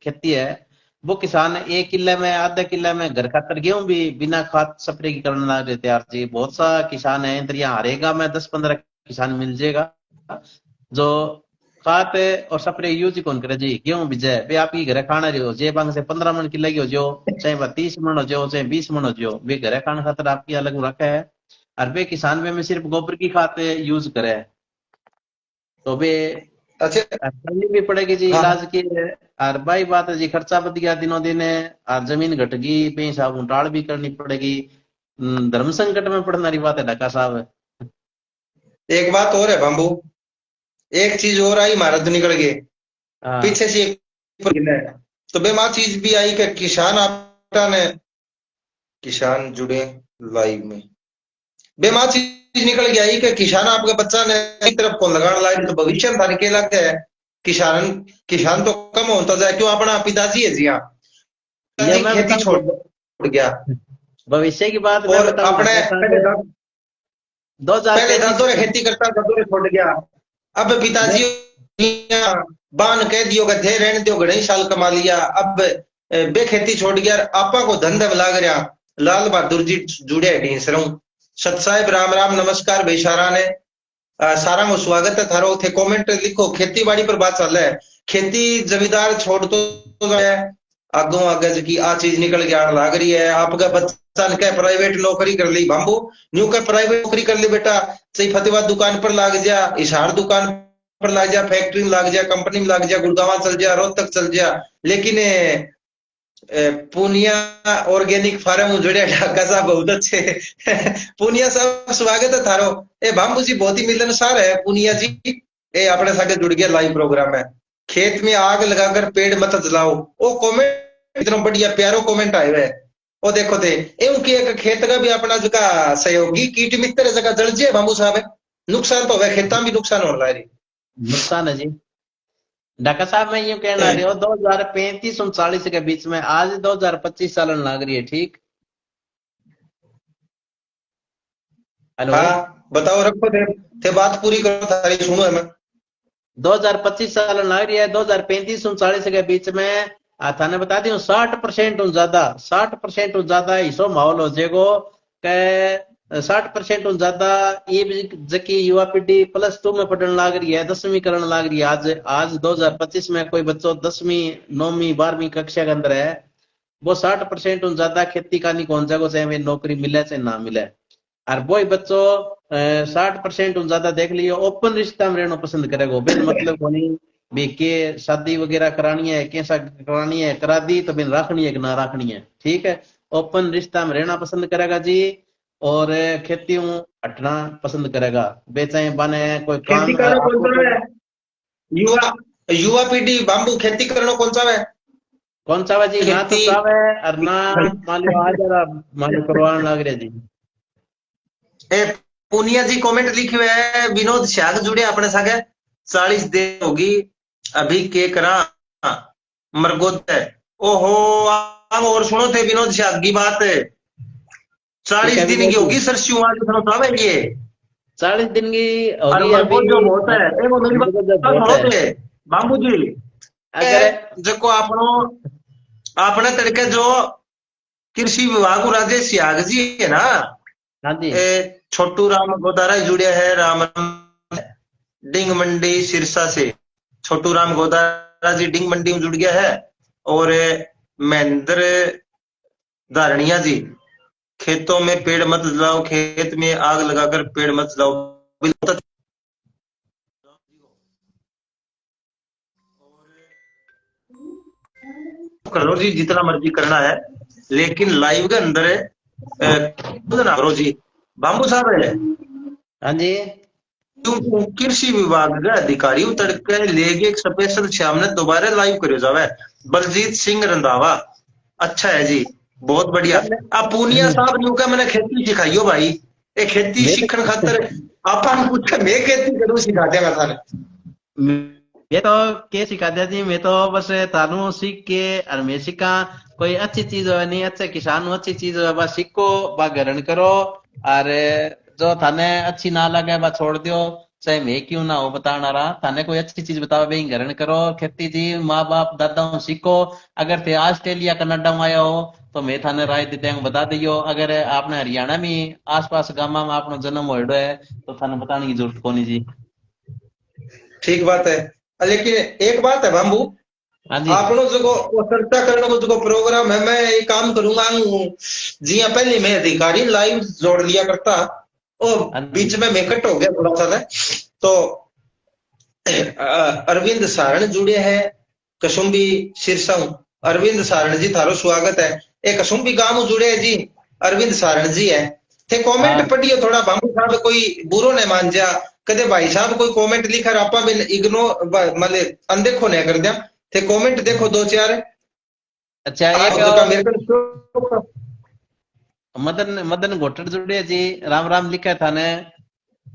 खेती है, वो किसान 1 किले में आधे किले में घर खातर गेहूं भी बिना खाद स्प्रे की करने लग रहे थे यार जी। बहुत सा किसान है इधर, यहाँ हरेगा में 10-15 किसान मिल जाएगा जो खाद और स्प्रे यूज ही कौन करे जी। गेहूं बीजे वे आपकी घरे खाना रही हो जे बांग से 15 मन की लगी हो जो, चाहे वह 30 मन हो जो, चाहे 20 मन हो जो, वे घरे खाना खातर आपकी अलग रखा है। और वे किसान में सिर्फ गोबर की खाद यूज करे, तो वे अच्छा। करनी भी पड़ेगी जी हाँ इलाज की। और भाई बात है जी, खर्चा बढ़ गया दिनों दिन है, और जमीन घट गई, पैसा उंटाल भी करनी पड़ेगी। धर्म संकट में पड़ने वाली बात है ढाका साहब। एक बात और है बाबू, एक चीज और आई महाराज निकल गए हाँ पीछे से एक तो बेमा चीज भी आई कि किसान आपका ने किसान जुड़े लाइव में बेमा चीज निकल गया ही कि किसान आपके बच्चा ने एक तरफ को लगाने लायक तो भविष्य में थाने के लगता है किसान किसान तो कम होता जाए क्यों अपना पिताजी है जी हाँ ये पिताजी मैं खेती बताऊं, छोड़ गया भविष्य की बात मैं और बताऊं अपने ढाका साहब, पहले 2035 दादों ने खेती करता दादों ने छोड़ गया अब पिताजी बान कह दियो कि थे रहने दो घणे ही साल कमा लिया अब बे खेती छोड़ गया आपा को धंधा में लाग रहा लाल बहादुर जी जुड़े ढींस रहूं सत साहेब राम राम नमस्कार बेशारा ने सारा को स्वागत है थारो थे कमेंट लिखो खेती बाड़ी पर बात चल रहा है खेती जमींदार छोड़ तो है आगो आगे की आ चीज निकल के आने लग रही है आपका बच्चा ने कह प्राइवेट नौकरी कर ली बाबू न्यू कह प्राइवेट नौकरी कर ली बेटा सही फतेहाबाद दुकान पर लाग जा हिसार दुकान पर लाग जा फैक्ट्री में लाग जा कंपनी में लाग जा गुड़गांव चल जा रोहतक चल जा लेकिन पूनिया ऑर्गेनिक फार्म जुड़े ढाका साहब बहुत अच्छे पूनिया साहब स्वागत है थारो ए बाबू जी बहुत ही मिलनसार है पूनिया जी ए अपने साथ जुड़ गया लाइव प्रोग्राम है खेत में आग लगाकर पेड़ मत जलाओ ओ कमेंट इतना बढ़िया प्यारो कमेंट आए हुए ओ देखो थे एवं की एक खेत का भी अपना जगह सहयोगी कीट मित्र जगह जल जाए बाबू साहब नुकसान तो है खेता में भी नुकसान होने लगा नुकसान है जी। ढाका साहब मैं यूं कहना रही हूँ 2035-39 के बीच में, आज 2025 साल लग रही है ठीक। हेलो, हाँ बताओ रखो थे बात पूरी करो थारी सुनो है मैं 2025 साल लग रही है, 2035-39 के बीच में थाने बता दी 60% ज्यादा, 60% ज्यादा हिस्सों माहौल हो जाएगो के 60% ज्यादा ये भी जबकि युवा पीढ़ी +2 में पढ़ने लग रही है, 10वीं करने लग रही है। आज 2025 में कोई बच्चों 10वीं 9वीं 12वीं कक्षा के अंदर है, वो 60% ज्यादा खेती का नहीं कौन जागो चाहे नौकरी मिले चाहे ना मिले। और वो ही बच्चों 60% ज्यादा देख लियो ओपन रिश्ता में रहना पसंद करेगा, बिन मतलब को नहीं भी के शादी वगैरह करानी है कैसा करानी है करा दी तो बिन रखनी है कि ना रखनी है, ठीक है। ओपन रिश्ता में रहना पसंद करेगा जी, और खेती हटना पसंद करेगा। बेचाए बने कोई खेती काम करना कौन आपको सा है युवा युवा पीढ़ी बाबू खेती करना कौन सा है कौन सा जी, ना तो खेती चाहे और ना मान लो आ जरा मान लो करवाने लग रहे जी। ए पुनिया जी कमेंट लिखे हुए है विनोद श्याग जुड़े अपने सागे 40 दिन होगी अभी के करा मरगोद है ओहो आप और सुनो थे विनोद श्याग की बात है ठीक 40 है दिन की विनोद जी, होगी सरस्यू आज सुनो है ये 40 दिन की और होगी अभी। मरगोद जो बहुत है ए वो मेरी मरकज जो बात बहुत सुनो है थे बाबू जी अगर जको आपनो आपने तड़के जो कृषि विभाग को राजेश श्याग जी है ना हाँ जी ए छोटू राम गोदारा जुड़े है राम डिंग मंडी सिरसा से छोटू राम गोदारा जी डिंग मंडी में जुड़ गया है और महेंद्र धारणिया जी खेतों में पेड़ मत जलाओ खेत में आग लगाकर पेड़ मत जलाओ बिल्कुल करो जी जितना मर्जी करना है लेकिन लाइव के अंदर खुद ना करो जी बाबू साहब है हाँ जी क्योंकि कृषि विभाग के अधिकारी तड़के लेके एक स्पेशल शाम ने दोबारा लाइव करो जावे बलजीत सिंह रंधावा अच्छा है जी बहुत बढ़िया आप पूनिया साहब न्यू का मैंने खेती सिखाइयो भाई ये खेती मैं सीखने खातर आपा ने पूछा मैं खेती करूं सिखा देगा थाने मैं तो के सिखा दिया जी, मैं तो बस तानू सीख के और मैं सीखा कोई अच्छी चीज हो नहीं, अच्छे किसान हो, अच्छी चीज हो बस सीखो, बा ग्रहण करो। और जो थाने अच्छी ना लगे बा छोड़ दियो, चाहे मैं क्यों ना हो बताना रहा। थाने कोई अच्छी चीज बताओ भाई ग्रहण करो, खेती जी माँ बाप दादाओं सीखो। अगर थे ऑस्ट्रेलिया कनाडा में आया हो तो मैं थाने राय देते हैं बता दियो। अगर आपने हरियाणा में आसपास गाँव में आपनो जन्म होड़ो है तो थाने बताने की जरूरत कोनी जी। ठीक बात है। लेकिन एक बात है बाबू, हाँ जी। आपनो जो वो चर्चा करने को जो प्रोग्राम है, मैं एक काम करूंगा जी। हाँ, पहले मैं अधिकारी लाइव जोड़ लिया करता, और हाँ जी। बीच में मैं कट हो गया थोड़ा सा ना। तो अरविंद सारण जुड़े हैं, कसुम्बी सिरसंग। अरविंद सारण जी थारो स्वागत है। एक कसुम्बी गांव जुड़े है जी, अरविंद सारण जी है। थे हाँ। कमेंट पढ़ियो थोड़ा बाबू साहब, कोई बुरो ने मान जा कदे भाई साहब, कोई कमेंट लिखा आपा भी इग्नोर मतलब अनदेखो नहीं कर दिया। थे कमेंट देखो दो चार, अच्छा एक आप जो का और मेरे को मदन मदन घोटड़ जुड़े जी, राम राम लिखा है थाने।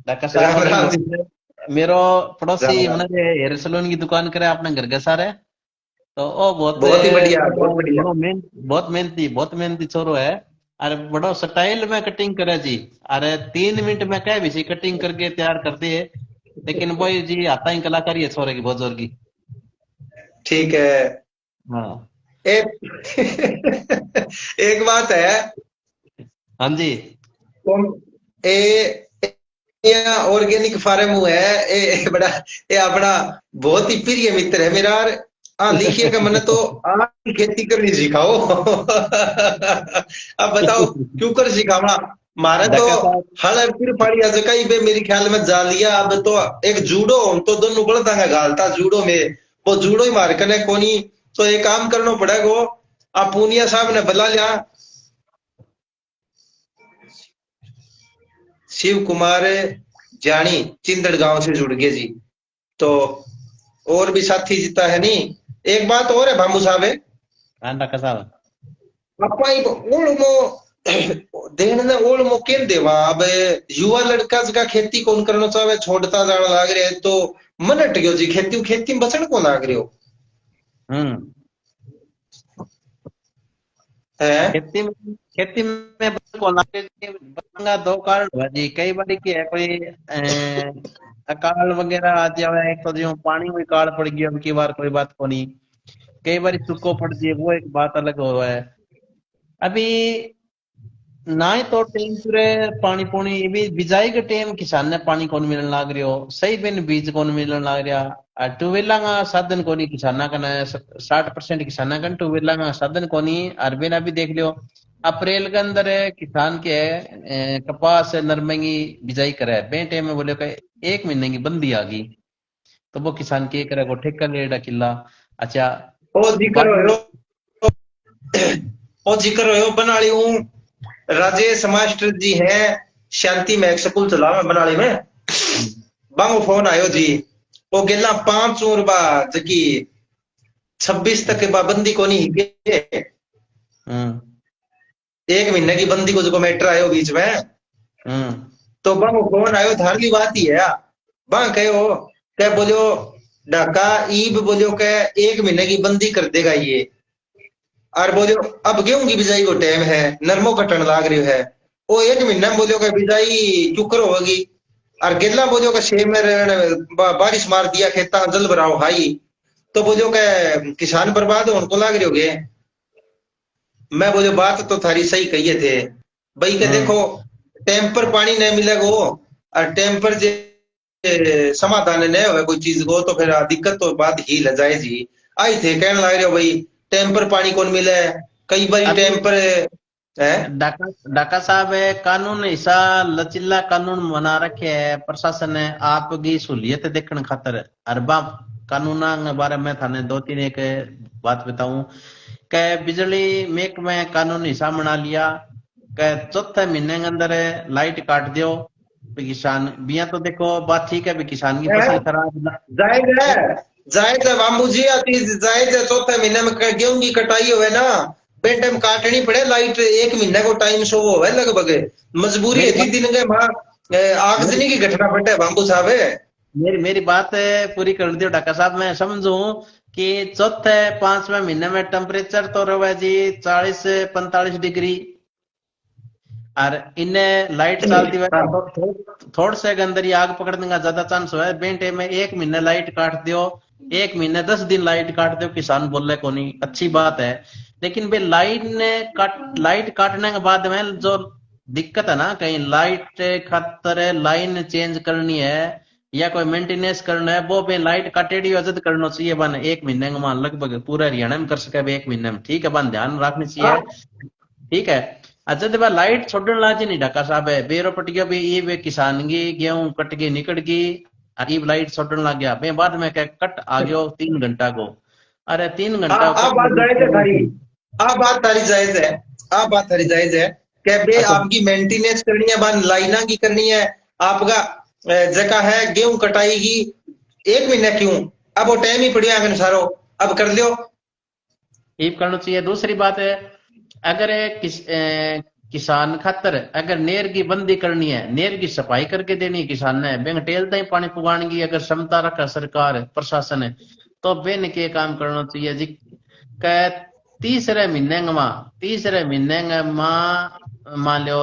डॉक्टर साहब राम मदन राम जी। घोटड़ मेरो पड़ोसी, राम राम। मैंने हेयर सलून की दुकान करे अपने घर के सारे। तो ओ बहुत बहुत ही बढ़िया, बड़ो बहुत बढ़िया। बड़ो बहुत मेहनती छोरो है। अरे बड़ो स्टाइल में कटिंग करे जी। अरे 3 मिनट में कह भी सी कटिंग करके तैयार कर दे। लेकिन वही जी आता ही कलाकारी है छोरे की बहुत जोर की। ठीक है। हाँ। एक एक बात है, हाँ जी। कौन ए या ऑर्गेनिक फार्म हुआ है ए बड़ा, ये अपना बहुत ही प्रिय मित्र है मेरा। हाँ लिखिए का मैंने तो आप ही खेती करनी सिखाओ। अब बताओ क्यों कर सिखावना। मारे तो डॉक्टर साहब। हल फिर फाड़ी आज कई बे मेरे ख्याल में जा लिया। अब तो एक जूडो तो दोनों बड़दा का घालता जूडो में, वो जूडो ही मार कने कोनी। तो एक काम करना पड़ेगा, आप पूनिया साहब ने बुला लिया, शिव कुमार जानी चिंदड़ गांव से जुड़ गए जी। तो और भी साथी जीता है नहीं। एक बात और है भामू साहब है, हाँ डॉक्टर साहब। आपा ही ओळमो देन ने ओळमो केम देवा। अब युवा लड़का जका खेती कौन करना चाहे छोड़ता जाना लाग रहे है, तो मन हट गयो जी खेती खेती में बचन को लाग रहे हो हम्म। है। खेती में को लागे जी, बचने दो कारण हुआ जी। कई बार की है कोई अकाल वगैरह आ जावे, एक तो जो पानी में काल पड़ गई अब की बार कोई बात को नहीं। कई बार सूखो पड़ जाए वो एक बात अलग हो है। अभी ना ही तो टाइम पूरे पानी पुनी भी बिजाई के टाइम किसान ने पानी कौन मिलने लाग रही हो, सही बिन बीज कौन मिलने लाग रहा। ट्यूबवेला का साधन कोनी किसाना का, 60% किसाना का ट्यूबवेला का साधन कोनी। और बिना भी देख लियो अप्रैल के अंदर किसान के कपास नरमे की बिजाई करे बे टाइम में बोले का 1 महीने की बंदी आ गई। तो वो किसान के करे को ठेका लेड़ा किला। अच्छा। ओ जिक्र बाद हो, ओ जिक्र हो बनाली हूँ। राजेश मास्टर जी हैं, शांति में एक स्कूल चला मैं बनाली में। में। बांगो फोन आयो जी, वो गेला 5 जकी 26 तक के पाबंदी को नहीं है। हम्म। 1 महीने की बंदी को जो मैटर आयो बीच में, हम्म। तो बांगो फोन आयो धारली बात ही है। बांग कहो कह बोलो ढाका ईब बोलो के 1 महीने की बंदी कर देगा ये। और बोलो अब गेहूं की बिजाई को टाइम है, नरमो कटन लाग रही है, वो 1 महीना में बोलो का बिजाई चुकर होगी। और गेला बोलो का छह में बारिश मार दिया खेता जल भराव हाई, तो बोलो के किसान बर्बाद होने को लाग रहे हो गए। मैं बोलो बात तो थारी सही कही थे भाई के देखो, हम्म। टाइम पर पानी नहीं मिलेगा और टाइम पर जे समाधान नहीं होगा कोई चीज को, तो फिर दिक्कत तो बात ही ल जाए जी। आई थे कहने लग रहे हो भाई टाइम पर पानी कौन मिले, कई बार अभी टाइम पर है। डाका डाका साहब है कानून ऐसा लचीला कानून बना रखे है प्रशासन ने आपकी सहूलियत देखने खातर। अरबा कानून के बारे में थाने 2-3 एक बात बताऊं कि बिजली महकमे कानून ऐसा बना लिया कि चौथे महीने के अंदर लाइट काट दियो। भी किसान बिया तो देखो बात ठीक है भी किसान की फसल खराब ना। जायज है, जायज है बाबू जी, अति जायज है। चौथे महीने में गेहूं की कटाई हुए ना, बे टाइम काटनी पड़े लाइट, 1 महीने को टाइम शो हो है लगभग। मजबूरी है मेरी जी बात दिन के मां मेरी आगजनी की घटना पड़े बाबू साहब है। मेरी मेरी बात पूरी कर दियो डॉक्टर साहब, मैं समझू कि चौथे 5वें महीने में टेम्परेचर तो रहे जी 40 से 45 डिग्री। और इन्हें लाइट चलती हुई हाँ थोड़े से के अंदर ही आग पकड़ने का ज्यादा चांस हुआ है। बेंटे में 1 महीने लाइट काट दियो, 1 महीने 10 दिन लाइट काट दो, किसान बोले को नहीं, अच्छी बात है। लेकिन वे लाइट काटने के बाद में जो दिक्कत है ना, कहीं लाइट खातर लाइन चेंज करनी है या कोई मेंटेनेंस करना है, वो भी लाइट काटेड़ी वजह करना चाहिए बन 1 महीने में लगभग पूरा हरियाणा में कर सके 1 महीने में, ठीक है बन ध्यान रखनी चाहिए, ठीक है। अच्छा तो भाई लाइट छोड़ने लाजी नहीं ढका साहब है बेरो पट गया भी ये वे किसान की गेहूं कट गई निकट गई, अरीब लाइट छोड़ने लग गया बे बाद में क्या कट आ गयो 3 घंटा को। अरे 3 घंटा आ कट बात लगी जायज है तो थारी। आ बात थारी जायज है। आ बात थारी जायज है कि बे अच्छा आपकी मेंटेनेंस करनी है, बान लाइना की करनी है आपका। जगह है गेहूं कटाई की 1 महीना क्यों, अब वो टाइम ही पड़िया है सारो, अब कर लियो। ये करना चाहिए। दूसरी बात है, अगर किसान खातर अगर नेर की बंदी करनी है, नेर की सफाई करके देनी है किसान ने, बेन टेलता ही पानी पुगाने की अगर क्षमता रखा सरकार प्रशासन है, तो बेन के काम करना चाहिए जी। कै तीसरे महीने में मान लो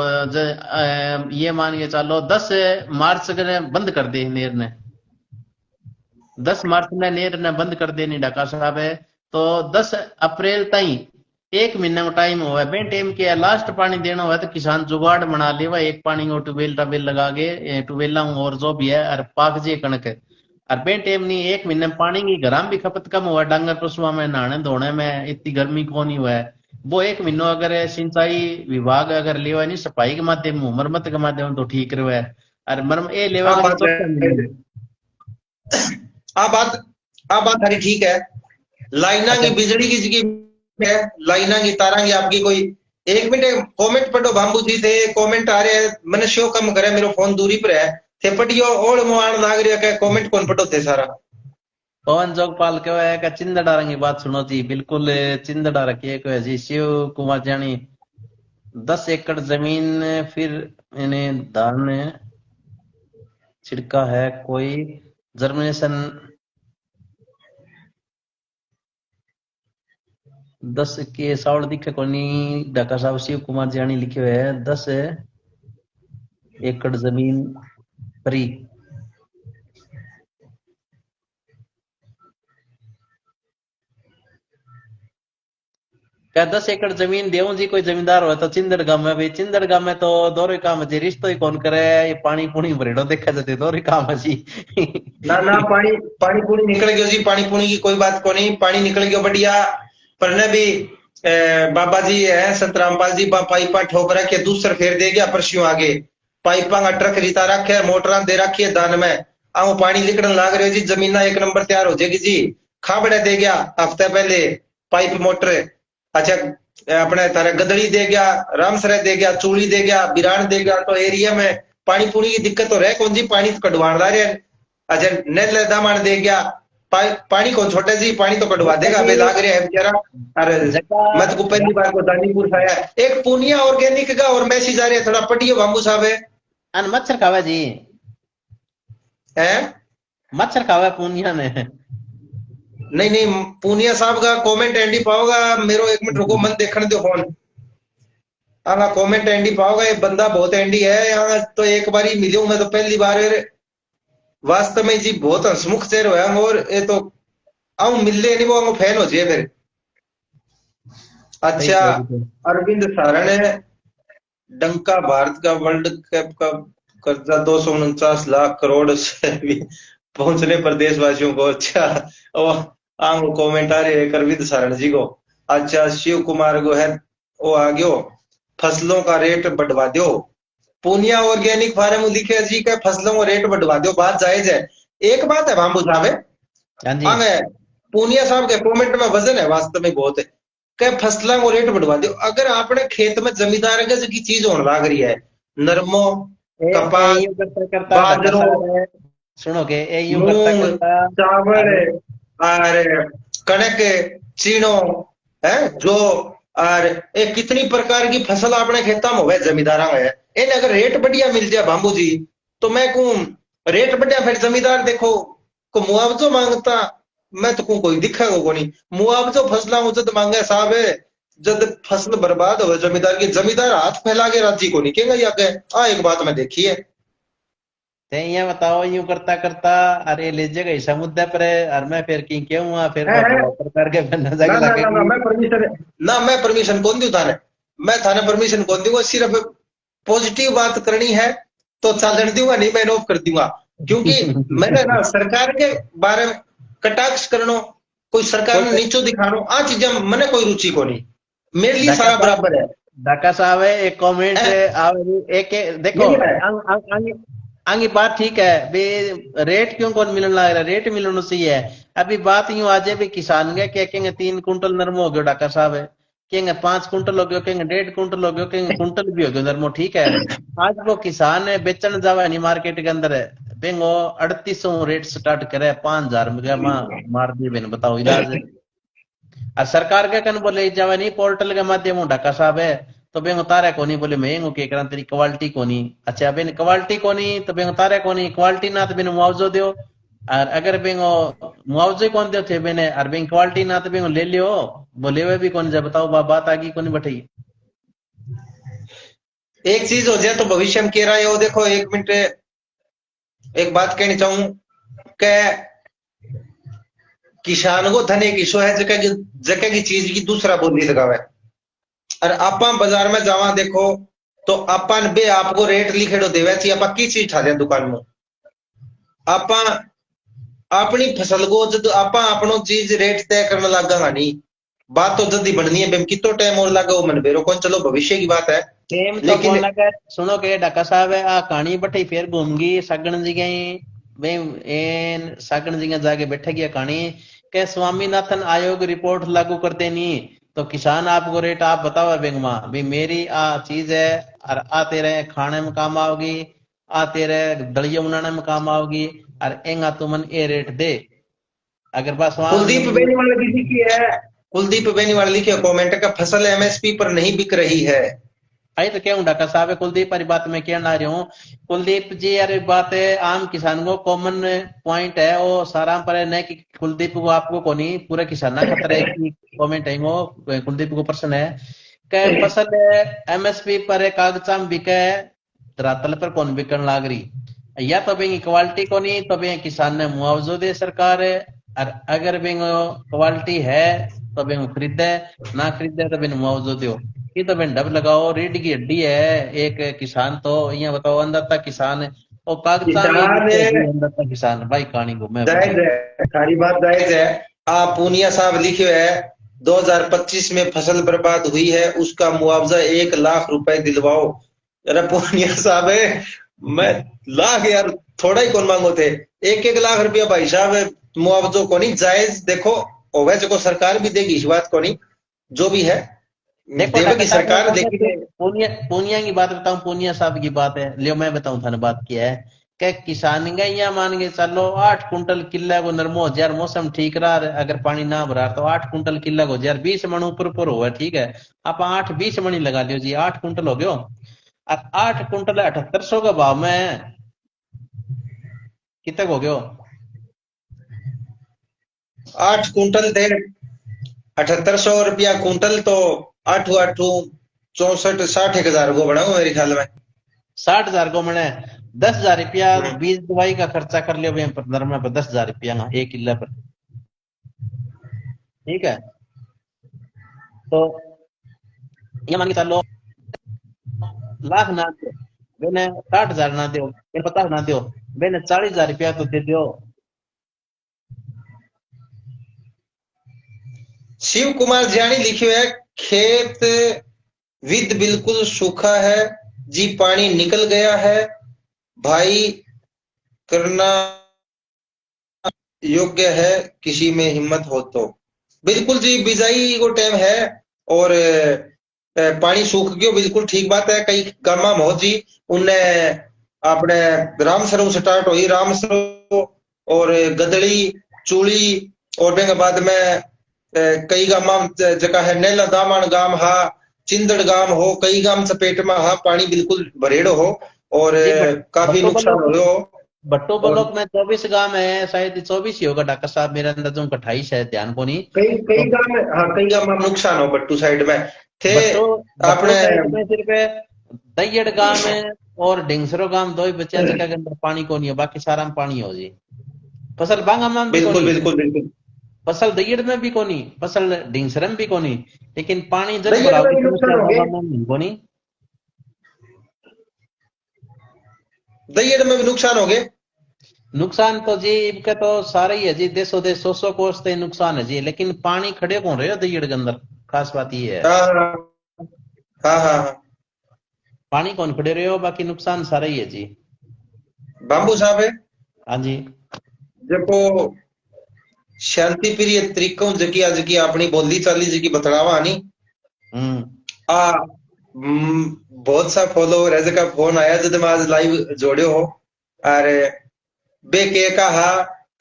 ये मान के चलो 10 मार्च ने बंद कर दे नेर ने, 10 मार्च ने नेर ने बंद कर देनी ढाका साहब है, तो 10 अप्रैल ताई 1 महीने का टाइम हुआ है। बे टाइम के लास्ट पानी देना हुआ तो किसान जुगाड़ बना लेवा, एक पानी को ट्यूबवेल टबेल लगा के ट्यूबवेल और जो भी है और पाक जे कणक। और बे टाइम नहीं 1 महीने में पानी की घर में भी खपत कम हुआ, डांगर पशुओं में नहाने धोने में इतनी गर्मी को नहीं हुआ है। वो 1 महीनों अगर सिंचाई विभाग अगर लेवा नहीं सफाई के माध्यम मरम्मत के माध्यम तो ठीक रहे, और मरम ये लेवा आ का नहीं बात चौथा जायज महीने। है। आ बात आ बात थारी ठीक है। लाइना अच्छा की बिजली की जगह है, लाइना की तारा की आपकी कोई। 1 मिनट कमेंट पढ़ो बाबू जी थे, कमेंट आ रहे हैं मैंने शो कम करे, मेरा फोन दूरी पर है थे पढ़ियो ओड़ मुआन लाग रहा है, कमेंट कौन पढ़ो थे सारा। पवन जोगपाल कहो है का चिंदड़ा रंगी बात सुनो जी, बिल्कुल चिंदड़ा रखिए को है जी। शिव कुमार जानी 10 एकड़ जमीन फिर इन्हें धान छिड़का है कोई जर्मिनेशन 10 के साउड दिखे कोनी ढाका साहब। शिव कुमार जानी लिखे हुए है 10 एकड़ जमीन फ्री। क्या 10 एकड़ जमीन देव जी कोई जमींदार हो तो चिंदड़ गांव में भाई, चिंदड़ गांव में तो दोरे काम है जी, रिश्तो ही कौन करे, ये पानी पुणी भरेड़ो देखा जाते दोरे काम है जी। ना ना पानी पानी पूरी निकल गयो जी, पानी पूरी की कोई बात को नहीं, पानी निकल गयो बढ़िया। पर ने भी बाबा जी है सतरामपाल जी पाइपा ठोक रखे दूसर फेर दे गया परस्यों आगे, पाइपा का ट्रक रिता रखे मोटरा दे रखी है दान में, आऊ पानी लिकड़न लाग रहे जी, जमीना 1 नंबर तैयार हो जाएगी जी। खाबड़े दे गया हफ्ते पहले पाइप मोटर। अच्छा अपने तारे गदड़ी दे गया, रामसरे दे गया, चूड़ी दे गया, बिरान दे गया, तो एरिया में पानी पूरी की दिक्कत तो रहे कौन जी, पानी तो कटवाण ला रहे हैं। अच्छा नेल दामन दे गया, पानी कौन छोटे जी, पानी तो कटवा देगा अबे लाग रहा है बेचारा। अरे जगह मत को पहली बार को दानीपुर खाया एक पूनिया ऑर्गेनिक का और मैसेज आ रहा है थोड़ा पढ़ियो बाबू साहब है। अन मच्छर खावा जी, हैं? मच्छर खावा पूनिया ने। नहीं नहीं पूनिया साहब का कमेंट एंडी पाओगा मेरो, 1 मिनट रुको मन देखने दो फोन। हाँ कमेंट एंडी पाओगा, ये बंदा बहुत एंडी है यहाँ तो, एक बार ही मिलूं मैं तो पहली बार वास्तव में जी, बहुत हंसमुख चेहरा है और ये तो आऊं मिलने नहीं वो फैन हो जाए फिर। सही अच्छा कह रही है। अरविंद सारण है, डंका भारत का वर्ल्ड कप का कर्जा 249 लाख करोड़ से भी पहुंचने पर देशवासियों को। अच्छा और आम कमेंट आ रहे हैं अरविंद सारण जी को। अच्छा शिव कुमार को है वो आ गयो, फसलों का रेट बढ़वा दो, पूनिया ऑर्गेनिक फार्म लिखे जी का फसलों का रेट बढ़वा दो, बात जायज है। एक बात है बाबू साहब है हाँ जी आगे पूनिया साहब के कमेंट में वजन है वास्तव में बहुत है कि फसलों को रेट बढ़वा दो। अगर आपने खेत में जमींदार गज की चीज होने लग रही है, नरमो, कपास, यूं करता करता ढक्का बाजरो, साहब है, सुनोगे यूं करता मूंग, करता चावल अरे और कणक, चीनो है जो, और एक कितनी प्रकार की फसल अपने खेता में हो जमींदारा में है। इन अगर रेट बढ़िया मिल जाए बाबू जी तो मैं कहूं रेट बढ़िया, फिर जमींदार देखो को मुआवजो मांगता मैं तो कोई दिखेगा को नहीं। मुआवजा फसलों को जद मांगे साहब है, जद फसल बर्बाद हो जमींदार की, जमींदार हाथ फैला के राजी को नहीं कहेगा या के आ एक बात मैं देखी है। ते ये बताओ यूं करता करता अरे ले जगह ही समुद्र पर है और मैं फिर की क्यों हुआ फिर है, बात प्रकार के बनना ना जाके ना ना ना लगेगी। मैं परमिशन कौन दूं थाने, मैं थाने परमिशन कौन दूंगा। सिर्फ पॉजिटिव बात करनी है तो चलन दूंगा, नहीं मैं ऑफ कर दूंगा। क्योंकि मैंने ना सरकार के बारे में कटाक्ष करनो, कोई सरकार ने कोई नीचो दिखानो, आ चीजें मैंने कोई रुचि को नहीं, मेरे लिए ढाका सारा साहब बराबर है। ढाका साहब है एक कमेंट ए, आवे देखो यही है। आगे आगे बात ठीक है बे रेट क्यों कौन मिलने लग रहा है रेट मिलना चाहिए। अभी बात यूं आ जाए भी किसान के क्या कहेंगे 3 कुंटल नरमो हो गयो ढाका साहब है कहेंगे 5 कुंटल हो गयो कहेंगे 1.5 कुंटल हो गयो कहेंगे कुंटल भी हो गयो नरमो ठीक है। आज वो किसान है बेचने जावा नहीं मार्केट के अंदर है बेंगो 3800 रेट स्टार्ट करे 5000 में मार दी बेन बताओ इलाज है। और सरकार के कन बोले जावा नहीं पोर्टल के माध्यम ढाका साहब है तो बेंगो तारे कोनी बोले महंगो के करा तेरी क्वालिटी कोनी अच्छा बेन क्वालिटी कोनी तो बेंगो तारे कोनी क्वालिटी ना तो बेन मुआवजो दो और अगर बेंगो मुआवजे कौन दो थे बेने और बेंग क्वालिटी ना तो बेंगो ले लियो बोले हुए भी कौन जा बताओ बात आगी कौन बैठी। एक चीज हो जाए तो भविष्य में कह रहा है वो देखो, एक मिनट एक बात कहनी चाहूं कि किसान को धन एक ईशो है जगह की चीज की दूसरा बोली लगावे। और आपा बाजार में जावा देखो तो आपा बे आपको रेट लिखेड़ो देवे चाहिए, आपा की चीज ठा दे दुकान में, आपा अपनी फसल को जब आपा अपनो चीज रेट तय करने लगा नहीं, बात तो जल्दी बननी है, बेम कितो टाइम और लगा वो मन बेरो कौन, चलो भविष्य की बात है। टेम तो लेकिन कौन लगा सुनो के ढाका साहब है आ कहानी बठी फिर घूमगी सगन जी गई वे एन सगन जी जाके बैठे गया कहानी के स्वामीनाथन आयोग रिपोर्ट लागू कर देनी तो किसान आपको रेट आप बताओ बेंगमा भी मेरी आ चीज है और आ तेरे खाने में काम आओगी आ तेरे दलिया बनाने में काम आओगी और एंगा तुमन ए रेट दे अगर बस कुलदीप वहां बेनीवाल की लिखी है, कुलदीप बेनीवाल लिखे कमेंट का फसल एमएसपी पर नहीं बिक रही है। आई तो क्या हूँ ढाका साहब है कुलदीप वाली बात मैं कहना आ रही हूँ कुलदीप जी यार बात है आम किसान को कॉमन पॉइंट है वो सारा पर है नहीं कि कुलदीप को आपको को नहीं पूरे किसान खतरे की कमेंट है वो कुलदीप को प्रश्न है कि फसल एमएसपी पर है कागजाम बिके धरातल पर कौन बिकन लाग रही या तो बेंगी क्वालिटी को नहीं तो बेंग किसान ने मुआवजो दे सरकार है और अगर बेंग क्वालिटी है तो बेंग खरीदे ना खरीदे तो बेंग मुआवजो दो ये तो बेन डब लगाओ रीढ़ की हड्डी है एक किसान तो ये बताओ अंदर किसान है और कागजाम ये किसान बिके अंदर किसान भाई कहानी को मैं बता जायज है, सारी बात जायज है। आप पूनिया साहब लिखे है 2025 में फसल बर्बाद हुई है उसका मुआवजा 1 लाख रुपए दिलवाओ। अरे पूनिया साहब है, मैं लाख यार थोड़ा ही कौन मांगो थे, 1 1 लाख रुपया भाई साहब मुआवजो को नहीं जायज देखो, और वैसे को सरकार भी देगी इस बात को नहीं, जो भी है देखो देवे ढाका की साहब सरकार मैं देगी। पूनिया पूनिया की बात बताऊं पूनिया साहब की बात है लियो मैं बताऊं थाने बात किया है कि किसान या मान के चलो 8 कुंटल किला को नरमो हजार मौसम ठीक रहा अगर पानी ना भरा तो 8 कुंटल किला को हजार 20 मन ऊपर हुआ ठीक है आप 8 20 मणी लगा लियो जी 8 कुंटल हो गयो और 8 कुंटल 7800 का भाव में कितने हो गयो 8 कुंटल थे 7800 रुपया कुंटल, तो 8 8 64 60 एक हजार को बढ़ाओ मेरे ख्याल में। 60,000 को मैंने 10,000 रुपया हम्म। बीज दवाई का खर्चा कर लियो बें पर नरमे पर 10,000 रुपया ना एक किला पर ठीक है तो ये मान के चलो लाख ना दो मैंने 60,000 ना दो मैंने 50 ना दो मैंने 40,000 रुपया तो दे दो। शिव कुमार जानी लिखे है खेत विद बिल्कुल सूखा है जी, पानी निकल गया है भाई, करना योग्य है किसी में हिम्मत हो तो। बिल्कुल जी बिजाई को टाइम है और पानी सूख गयो, बिल्कुल ठीक बात है। कई गामा मोह जी उनने अपने राम सरोवर स्टार्ट हुई, राम सरोवर और गदड़ी चूड़ी और के बाद में कई गामा जगह है नेला दामन गाम हा चिंदड़ गाम हो, कई गाम चपेट में हा पानी बिल्कुल भरेड़ो हो और जी काफी बटो बोलो नुकसान हो। भट्टो और ब्लॉक में 24 गांव है, शायद 24 ही होगा डॉक्टर साहब, मेरे अंदाजों में 28 है, ध्यान को नहीं। कई कई तो गांव में, हाँ कई गांव में नुकसान हो बट्टू साइड में थे भट्टो भट्टो अपने। साइड में सिर्फ दैयड़ गांव में और ढिंगसरो गांव दो ही बच्चा जगह के अंदर पानी को नहीं हो, बाकी सारा में पानी हो जी। फसल बांगा में भी बिल्कुल कोनी, बिल्कुल बिल्कुल। फसल दैयड़ में भी कोनी, फसल ढिंगसर में भी कोनी, लेकिन पानी जल दैयड़ भराव में की भी नुकसान समस्या हो गए, बांगा में नहीं कोनी। दैयड़ में भी नुकसान हो गए। नुकसान तो जी इनका तो सारा ही है जी, देशो देश 100 कोस ते नुकसान है जी, लेकिन पानी खड़े कौन रहे हो दैयड़ के अंदर, खास बात ये है। हाँ हाँ हाँ हाँ हाँ। पानी कौन खड़े रहे हो, बाकी नुकसान सारा ही है जी। बाबू साहब है हाँ जी। देखो, शांति प्रिय तरीकों जकी आज की अपनी बोली चाली जकी बतलावा नहीं हम्म। आ बहुत सा फॉलोवर है जका फोन आया जब मैं आज लाइव जोड़ियो हो, अरे बे के कहा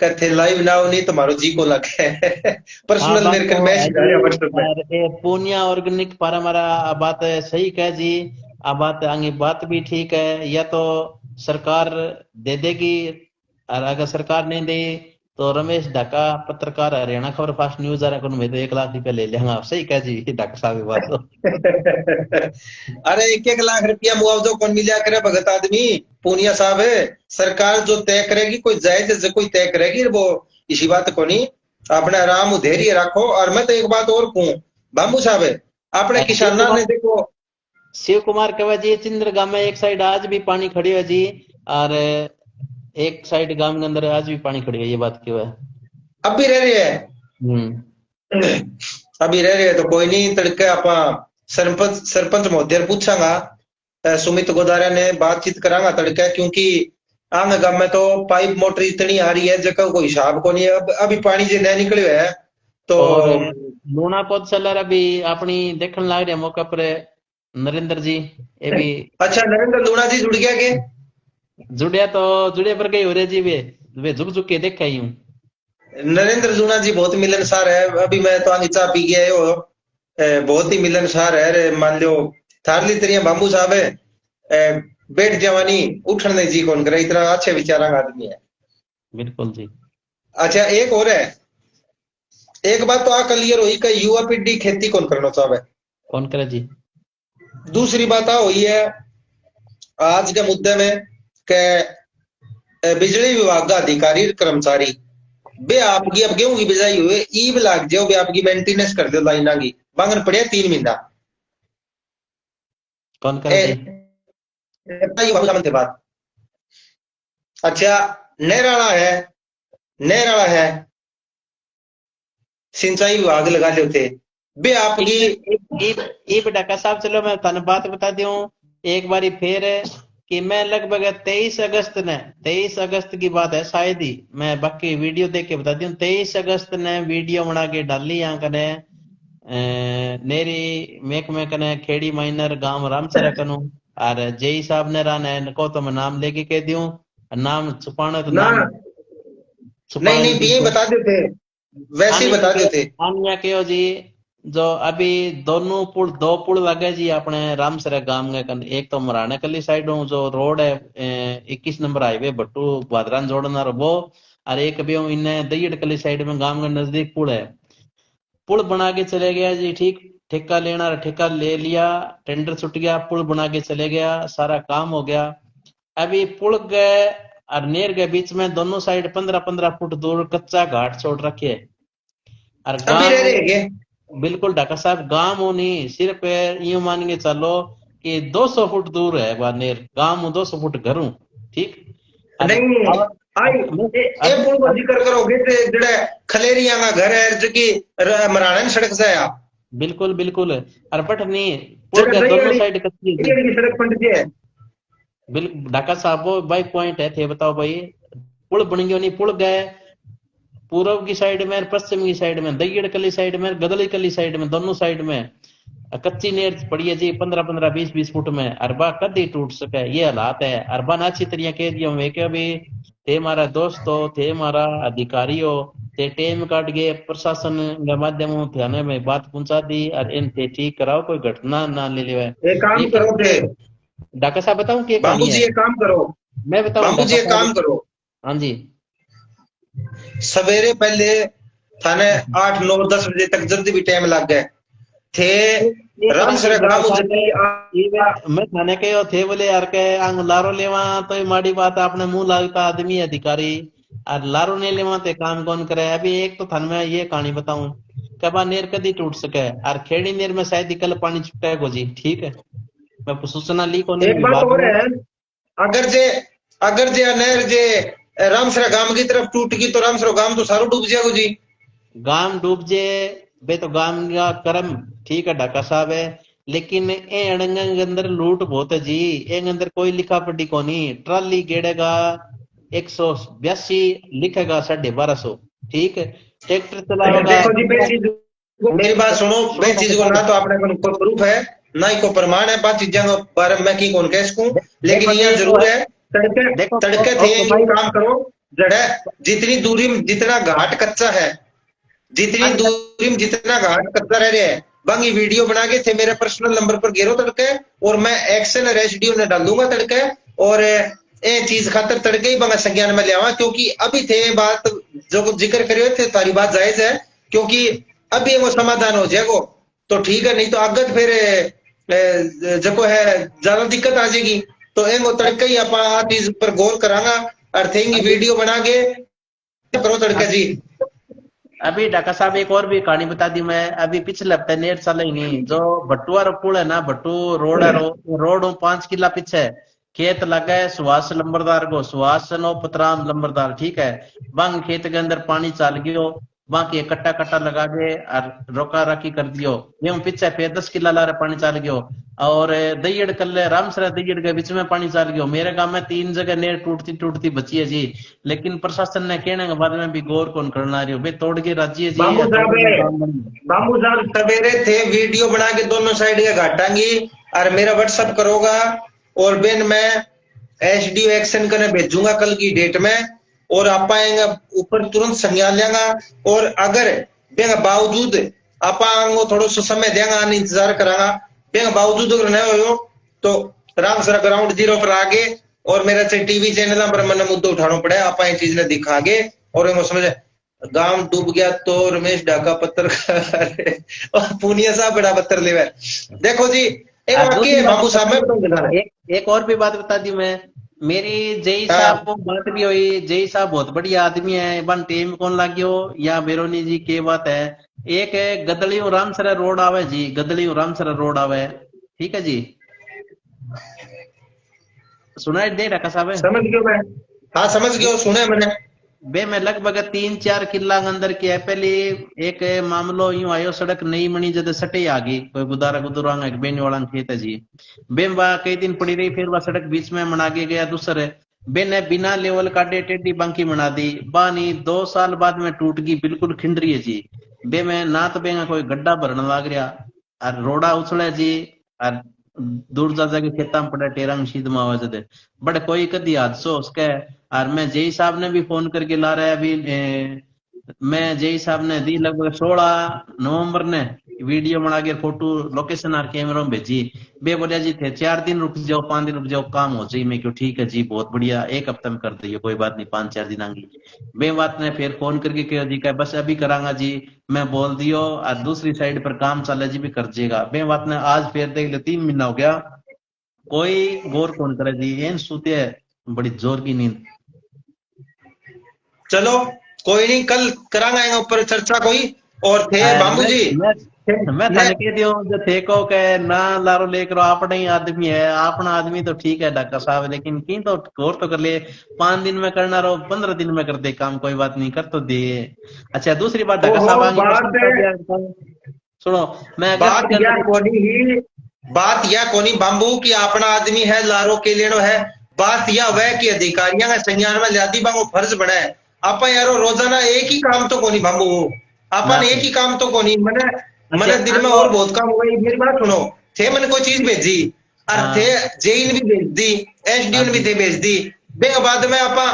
कथे लाइव ना हो नहीं तुम्हारो जी को लगे हाँ पर्सनल बात मेरे तो कल है मैसेज जी। आया व्हाट्सएप में। और ये पूनिया ऑर्गेनिक पर हमारा बात है, सही कह जी। अब बात आगे बात भी ठीक है, या तो सरकार दे देगी, और अगर सरकार नहीं दे तो रमेश ढाका पत्रकार हरियाणा खबर फास्ट न्यूज आ रहा में तो 1 लाख रुपया ले लेंगे। सही कह जी ढाका साहब की बात तो। अरे 1 1 लाख रुपया मुआवजा कौन मिला करे भगत आदमी, पूनिया साहब है सरकार जो तय करेगी, कोई जायज जो कोई तय करेगी वो, इसी बात को नहीं अपना आराम धैर्य रखो। और मैं तो एक बात और कहूं बाबू साहब है अपने शिव किसाना कुमार ने देखो, शिव कुमार कहे जी चिंद्र गांव में एक साइड आज भी पानी खड़ी है जी, और एक साइड गांव के अंदर आज भी पानी खड़ी है, ये बात क्यों है। अब भी रह रही है, हम्म। अभी रह रही है तो कोई नहीं तड़के आपा सरपंच सरपंच महोदय ने पूछांगा, सुमित गोदारा ने बातचीत करांगा तड़के, क्योंकि आंग गांव में तो पाइप मोटर इतनी आ रही है जगह कोई हिसाब को नहीं है। अब अभी पानी जो नहीं निकलियो है तो और लूणा पौधशाला भी अपनी देखने लग रहे मौका पर नरेंद्र जी, ये भी अच्छा नरेंद्र लूणा जी जुड़ गया के? जुड़िया तो जुड़े पर गई हो रहे जी, वे झुक झुक के देखा ही हूँ। नरेंद्र लूणा जी बहुत मिलनसार है, अभी मैं तो आगे चाह पी गया हो, बहुत ही मिलनसार है रे। मान लो थारली तरिया बाबू साहब है, बैठ जवानी उठने नहीं जी कौन करे, इतना अच्छे विचारा आदमी है। बिल्कुल जी। अच्छा एक और है, एक बात तो आ क्लियर हुई कि युवा पीढ़ी खेती कौन करना चाहे। कौन करे जी। दूसरी बात आ हुई है आज के मुद्दे में कि बिजली विभाग का अधिकारी कर्मचारी बे आपकी अब गेहूं की बिजाई हुए ईब लाग जाओ, बे आपकी मेंटेनेंस कर दो लाइना की बांगन पड़े 3 महीना। कौन करे जी। ये बात अच्छा नहराला है, नहराला है सिंचाई विभाग लगा लेते बे आपकी। ये डका साहब, चलो मैं थाने बात बता दूं एक बारी फिर, कि मैं लगभग 23 अगस्त की बात है शायद ही, मैं बाकी वीडियो देख के बता दूं, 23 अगस्त ने वीडियो बना के डाली यहाँ कने नेरी मेक में कने खेड़ी माइनर गांव रामसरा कनु, और जेई साहब ने रान है को तो मैं नाम लेके कह दूं, नाम छुपाना तो ना नाम नहीं छुपाना नहीं ये बिल्कुल। बता देते, वैसे ही बता देते। आनिया के जी, जो अभी दोनों पुल, दो पुल लगे जी अपने रामसरा गांव के कन, एक तो मराने कली साइड जो रोड है 21 नंबर हाईवे भट्टू भादरान जोड़ना वो, और एक भी इन्हें दईड़ कली साइड में गांव के नजदीक पुल है, पुल बना के चले गया जी। ठीक ठेका लेना, ठेका ले लिया, टेंडर छुट गया, पुल बना के चले गया, सारा काम हो गया। अभी पुल के और नेर के बीच में दोनों साइड 15-15 फुट दूर कच्चा घाट छोड़ रखे है, और अभी रह गांव रहे हैं बिल्कुल ढाका साहब गांव नहीं, सिर्फ यूं मान के चलो कि 200 फुट दूर है बानेर गांव, 200 फुट घर हूं। ठीक। अब नहीं आई ए अब पुल को अब जिक्र करोगे तो जड़े खलेरिया का घर है जकी मराना सड़क से आया बिल्कुल बिल्कुल, और बट नहीं, पुल जगह के दही दोनों वाली साइड कच्ची है जी। की सड़क पंट है। बिल्कुल ढाका साहब वो भाई पॉइंट है थे, बताओ भाई, पुल बन गयो नहीं, पुल गए पूर्व की साइड में, पश्चिम की साइड में, दईड़ कली साइड में, गदली कली साइड में, दोनों साइड में कच्ची नेर पड़ी है जी, 15-15 20-20 फुट में, अरबा कद ही टूट सके ये हालात है। अरबा ने अच्छी तरह कह दिया मैं कि अभी थे हमारा दोस्त हो, थे हमारा अधिकारी हो, ते टेम काट गए प्रशासन के माध्यम थाने में बात पहुंचा दी, और इन थे ठीक कराओ, कोई घटना ना ले ले। एक काम लेकिन करो थे ये डाका साहब बताऊं क्या बाबू कहानी है, जी एक काम करो, मैं बताऊं बाबू डाका जी एक साहब, काम करो हाँ जी। सवेरे पहले थाने 8 9 10 बजे तक जल्दी भी टाइम लग गए थे। एक राम रंग सर डॉक्टर गाँव साहब जल्दी मैं थाने के थे बोले यार के आंग लारो लेवा तो ये माड़ी बात है, अपने मुंह लगता आदमी अधिकारी और लारो नहीं लेवा ते काम कौन करे। अभी एक तो थान में ये कहानी बताऊं, कबा नेर कदी टूट सके और खेड़ी नेर में शायद कल पानी छुटेगा जी, ठीक है। मैं सूचना ली कोनी एक बात विभाग और में। है। अगर जे अगर जे नहर जे रामसरा गांव की तरफ टूट गई तो रामसरा गांव तो सारो डूब जाएगा जी। गांव डूब जे बे तो गांव का कर्म ठीक है ढाका साहब है, लेकिन ए अड़ंगा के अंदर लूट बहुत है जी। ए अंदर कोई लिखा पढ़ी कोनी, ट्राली गेड़ेगा 182 लिखेगा 1250, ठीक है। ट्रैक्टर चलावेगा देखो जी बेचीज मेरी बात सुनो। सुनो ढाका बेचीज को ना साहब। तो आपने कोई प्रूफ है ना ही कोई प्रमाण है। बात चीजा के बारे में मैं की कौन कह सकूं। लेकिन देखो यहाँ जी वो जरूर है तड़के देखो तड़के थे ओ ये कमाई काम करो। जड़ा जितनी दूरी में जितना घाट कच्चा है जितनी अच्छा दूरी में जितना घाट कच्चा रह रहा है बंगी वीडियो बना के थे मेरे पर्सनल नंबर पर घेरो तड़के और मैं एक्शन और एसडीओ ने डालूंगा तड़के। और ये चीज खातर तड़के ही बंगा संज्ञान में लिया क्योंकि अभी थे बात जो कुछ जिक्र करे थे तारी बात जायज है। क्योंकि अभी वो समाधान हो जाएगा तो ठीक है नहीं तो आगत फिर जो है ज्यादा दिक्कत आ जाएगी। तो एंगो तड़के ही आप चीज पर गौर करांगा और थेंगी अभी वीडियो बना के करो तड़के जी। अभी ढाका साहब एक और भी कहानी बता दी मैं। अभी पिछले हफ्ते नेट चला ही नहीं जो भट्टुआ रो पुल है ना, भट्टू रोड है, रोड 5 किला पीछे खेत लगा है सुहास लंबरदार को, सुहास नो पतराम लंबरदार, ठीक है। बंग खेत के अंदर पानी चल गयो, बाकी कट्टा कट्टा लगा के और रोका रखी कर दियो। यूं पीछे फिर 10 किला ला रहे पानी चल गयो। और दईयड़ कल रामसरा दईयड़ के बीच में पानी चल गयो। मेरे गांव में 3 जगह नेर टूटती टूटती बची है जी, लेकिन प्रशासन ने कहने के बाद में भी गौर कौन करना रही हो भाई, तोड़ के राज्य है जी या बाबू तोड़ साहब के काम बनी। बाबू साहब सवेरे थे वीडियो बना के दोनों साइड के घाटांगी और मेरा व्हाट्सअप करोगा और बेन मैं एसडीओ एक्शन करने भेजूंगा कल की डेट में। और आप आएंगे ऊपर तुरंत संज्ञान लेंगे। और अगर बेंग बावजूद आप थोड़ा सा समय देंगे इंतजार करांगा। बेंग बावजूद अगर नहीं हो तो राम सर ग्राउंड जीरो पर आगे और मेरा टीवी चैनल पर मैंने मुद्दा उठाना पड़े आप ये चीज ने दिखागे। और समझ गांव डूब गया तो रमेश ढाका पत्रकार और पूनिया साहब बड़ा पत्थर ले। देखो जी एक और वाक्य दूसरी है बात बाबू साहब बता मैं दी, बताऊंगा। एक और भी बात बता दी मैं। मेरी जय साहब हाँ को बात भी हुई, जय साहब बहुत बढ़िया आदमी है, बन टेम कौन लागियो या बेरोनी जी के बात है। एक है गदड़ी रामसरा रोड आवे जी, गदड़ी रामसरा रोड आवे, ठीक है जी। सुनाई दे रखा साहब है। समझ गयो मैं। हाँ समझ गयो सुने मैंने। बे मैं लगभग 3 4 किला के अंदर की है पहले। एक मामलो यूं आयो, सड़क नई बनी जद सटे आ गई कोई गुदारा गुदुरांग एक बेन वाला खेत है जी। बे वह कई दिन पड़ी रही, फिर वह सड़क बीच में बना के गया दूसरे। बे ने बिना लेवल काटे टेढ़ी बांकी बना दी, बानी 2 साल बाद में टूट गई, बिल्कुल खिंड रही है जी। बे में ना तो बेगा कोई गड्ढा भरने लग रहा और रोड़ा उछले जी। और दूर जा जाके खेता में पड़ा टेरंग शीद में आवाज दे बड़े कोई कदी हादसो उसके। और मैं जेई साहब ने भी फोन करके ला रहा है अभी मैं जेई साहब ने दी लगभग 16 नवंबर ने वीडियो बना के फोटो लोकेशन और कैमरा में भेजी। बे बोलिया जी थे 4 दिन रुक जाओ 5 दिन रुक जाओ काम हो जाए। मैं क्यों ठीक है जी बहुत बढ़िया, एक हफ्ते में कर दिए कोई बात नहीं, 5 4 दिन आएंगी। बे बात ने फिर फोन करके कहा जी का बस अभी करांगा जी। मैं बोल दियो और दूसरी साइड पर काम चले जी भी कर देगा। बे बात ने आज फिर देख लो 3 महीना हो गया, कोई गौर कौन करे जी। एन सूते है बड़ी जोर की नींद। चलो कोई नहीं कल करांगा ऊपर चर्चा कोई। और थे और बाबू जी मैं मैं थाने कह दियो जो थे को के ना लारो लेकर अपना ही आदमी है, अपना आदमी तो ठीक है डॉक्टर साहब, लेकिन की तो गौर तो कर ले। 5 दिन में करना रहो 15 दिन में कर दे काम, कोई बात नहीं कर तो दे। अच्छा दूसरी बात डॉक्टर ओहो साहब आगे बात क्वेश्चन बता दिया सुनो। मैं अगस्त बात के या अंदर कोनी ही बात यह कोनी बाम्बू की अपना आदमी है लारो के लेनो है। बात यह वह कि अधिकारियों का संज्ञान में लियादी बांगो फर्ज बना है। आपा यारो रोजाना एक ही काम तो कोनी बाम्बू अपन एक ही काम तो कोनी मने अच्छा मने दिन में आंगो और बहुत काम हुआ। मेरी बात सुनो थे मैंने कोई चीज भेजी और थे हाँ जेइन भी भेज दी एसडीओ हाँ ने भी जी थे भेज दी। बे बाद में आपा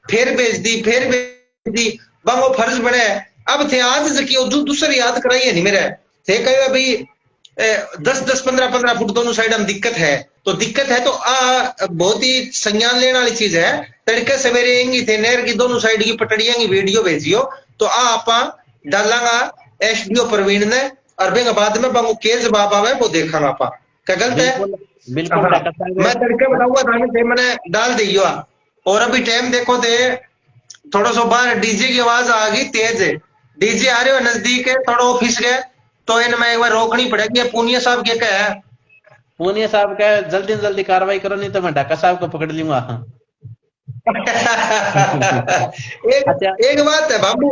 फिर भेज दी बांगो फर्ज बने। अब थे आज जकी दूसरी याद कराई है नहीं मेरे थे कहे भाई 10-10 15-15 फुट दोनों साइड में दिक्कत है, तो दिक्कत है तो आ बहुत ही संज्ञान लेने वाली चीज है। तड़के सवेरे आएंगी थे नहर की दोनों साइड की पटड़ियां की वीडियो भेजियो, तो आ आपा डालांगा एसडीओ प्रवीण ने, और बेंगा बाद में बांगो के जवाब आवे वो देखांगा आपा, क्या गलत है? बिल्कुल बिल्कुल हाँ, डॉक्टर मैं साहब। तड़के बताऊंगा थाने से मैंने डाल दी हुआ। और अभी टाइम देखो थे, थोड़ा सो बाहर डीजे की आवाज आ गई तेज है, डीजे आ रहे हो नजदीक है, थोड़ा ऑफिस गए तो इनमें एक बार रोकनी पड़ेगी। ये पूनिया साहब क्या कहे? पूनिया साहब का जल्दी से जल्दी कार्रवाई करो, नहीं तो मैं डॉक्टर साहब को पकड़ लूंगा। एक अच्छा। एक बात है बाबू,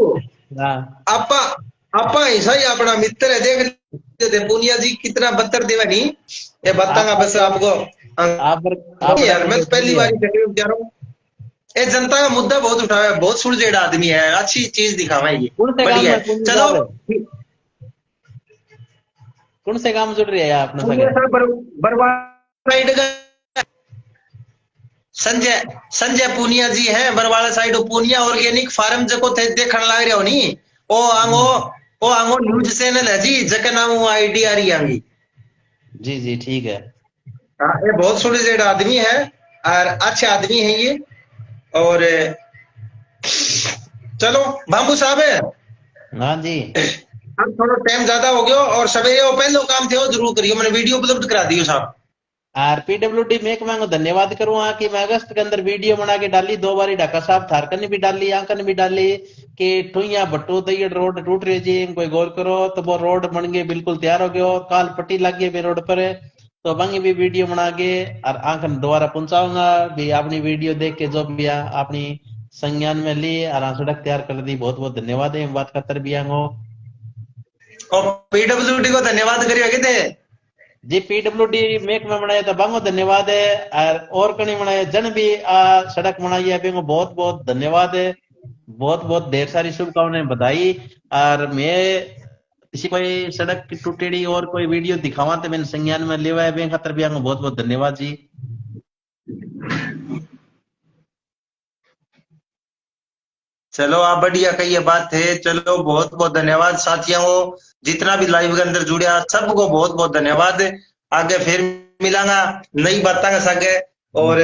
हाँ। आपा आपा ऐसा ही अपना मित्र है, देख लेते पूनिया जी कितना बदतर देवा नहीं, ये बताऊंगा बस आपको। आप बड़ा यार मैं तो पहली तेजस्वी है। बार जा रहा हूँ, ये जनता का मुद्दा बहुत उठाया है, बहुत सुलझेड़ा आदमी है, अच्छी चीज दिखावा है ये, कौन से गांव बढ़िया में है। पूनिया चलो साहब है? कौन से गांव में जुड़ रही है आपने पूनिया सगे? साहब बरवाला साइड का संजय संजय पूनिया जी हैं, Barwala side Punia organic farm जको थे देखण लाग रहे हो नी, ओ आंगो न्यूज चैनल है जी, जके नाम वो आईडी आ रही आंगी। जी जी ठीक है। हाँ, ये बहुत सुलझेड़ा आदमी है और अच्छे आदमी है ये। और चलो बाबू साहब है, हाँ जी। अब थोड़ा टाइम ज्यादा हो गया और सवेरे वो पहले काम थे वो जरूर करियो, मैंने वीडियो उपलब्ध करा दियो साहब। और पीडब्ल्यूडी महकमा को धन्यवाद करूंगा कि मैं अगस्त के अंदर वीडियो बना के डाली, 2 बारी ढाका साहब थारकन ने भी डाली, आंकन भी डाली कि ठुइया भट्टू दैयड़ रोड टूट रही जी, कोई गौर करो, तो वो रोड बन गए बिल्कुल तैयार हो गयो, काल पट्टी लग गई रोड पर, तो बंगी भी वीडियो बना के और आंकन दोबारा पहुंचाऊंगा भी। अपनी वीडियो देख के जो भी अपनी संज्ञान में ली और सड़क तैयार कर दी, बहुत बहुत धन्यवाद है बात खातर भी आंगो। और पीडब्ल्यूडी को धन्यवाद करियो किते। जी पीडब्ल्यूडी मेक में बनाया था बांगो धन्यवाद है, और कहीं बनाया जन भी सड़क बनाई है बेंगो बहुत बहुत धन्यवाद है, बहुत बहुत ढेर सारी शुभकामनाएं बधाई। और मैं किसी कोई सड़क की टूटेड़ी और कोई वीडियो दिखावा तो मैंने संज्ञान में लेवा है, बैंक खातर भी आंगो बहुत बहुत धन्यवाद जी। चलो आप बढ़िया कही ये बात है, चलो बहुत बहुत धन्यवाद साथियों को, जितना भी लाइव के अंदर जुड़े सबको बहुत बहुत धन्यवाद। आगे फिर मिलांगा नई बातें के संगे, और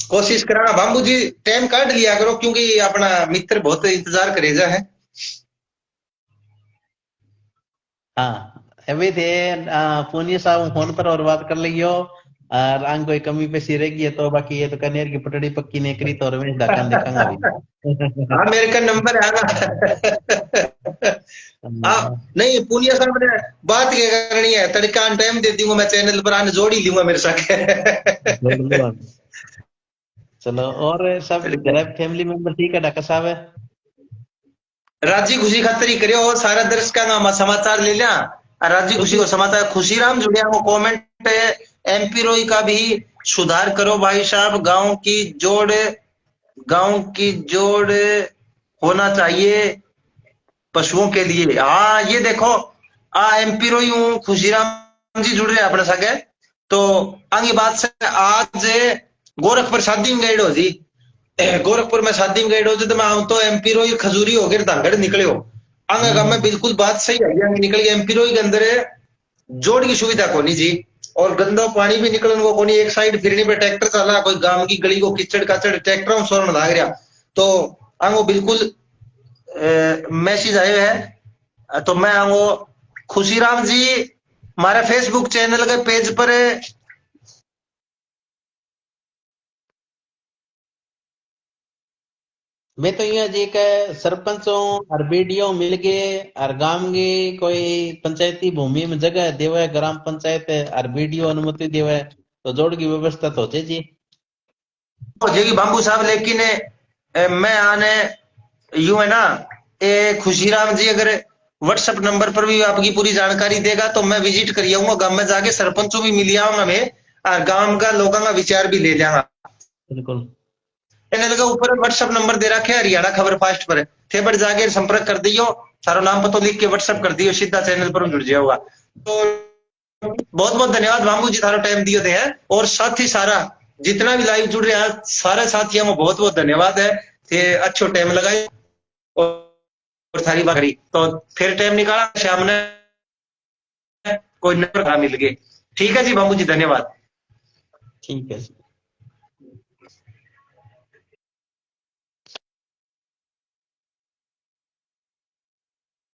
कोशिश करांगा बाबू जी टाइम काट लिया करो, क्योंकि अपना मित्र बहुत इंतजार करेजा है। हाँ अभी थे पुनिया साहब फोन पर और बात कर लियो, और आंग कोई कमी पेशी रह गई है तो बाकी ये तो कनेर की पटड़ी पक्की नहीं करी तो रमेश ढाका देखा अभी। हाँ मेरे का नंबर है ना। हाँ नहीं पूनिया साहब ने बात क्या करनी है, तड़का टाइम दे दूंगा मैं, चैनल पर आने जोड़ ही लूंगा मेरे जोड़ साथ। लो। चलो और सब घर फैमिली मेंबर ठीक है ढाका साहब है? राजी खुशी खातर ही करियो, सारा दर्शकों का समाचार ले लिया, और राजी खुशी खुशी। को समाचार खुशी राम जुड़िया को कमेंट है। एमपी रोई का भी सुधार करो भाई साहब, गांव की जोड़ होना चाहिए पशुओं के लिए। हाँ ये देखो एमपी रोई हूँ खुशीराम जी जुड़ रहे हैं अपने सगे, तो आगे बात से आज गोरखपुर शादी में गए हो जी, गोरखपुर में शादी में गए हो जी, तो मैं आऊं तो एमपी रोई खजूरी हो गए धांगड़ निकले हो, आगे गांव में बिल्कुल बात सही है, आगे निकल गई एमपी रोई के अंदर जोड़ की सुविधा कोनी जी, और गंदा पानी भी निकलन को कोनी, एक साइड फिरने पे ट्रैक्टर चला, कोई गांव की गली को किचड़ काचड़ ट्रैक्टर में सोरण लाग रहा, तो आंगो बिल्कुल मैसेज आए है, तो मैं आंगो खुशीराम जी हमारे फेसबुक चैनल के पेज पर मैं तो यहाँ जी के सरपंचों और बीडीओ मिल के और गांव की कोई पंचायती भूमि में जगह देवे, ग्राम पंचायत और बीडीओ अनुमति देवे तो जोड़ की व्यवस्था तो होती जी। हो जाएगी बाबू साहब, लेकिन मैं आने यूं है ना, ये खुशीराम जी अगर व्हाट्सएप नंबर पर भी आपकी पूरी जानकारी देगा तो मैं विजिट कर आऊंगा गांव में, जाके सरपंचों भी मिल आऊंगा मैं, और गांव का लोगों का विचार भी ले जाऊंगा। बिल्कुल। इन्हें लगा ऊपर व्हाट्सएप नंबर दे रखे है हरियाणा खबर फास्ट पर, थे पर जाके संपर्क कर दियो, सारा नाम पता लिख के व्हाट्सएप कर दियो, सीधा चैनल पर जुड़ जाओगा। तो बहुत बहुत धन्यवाद बाबू जी थारा टाइम दियो थे हैं, और साथ ही सारा जितना भी लाइव जुड़ रहे हैं सारे साथियों को बहुत बहुत धन्यवाद है, थे अच्छो टाइम लगाए और सारी बात करी, तो फिर टाइम निकाला शाम ने कोई नंबर मिल गए। ठीक है जी बाबू जी, धन्यवाद। ठीक है जी।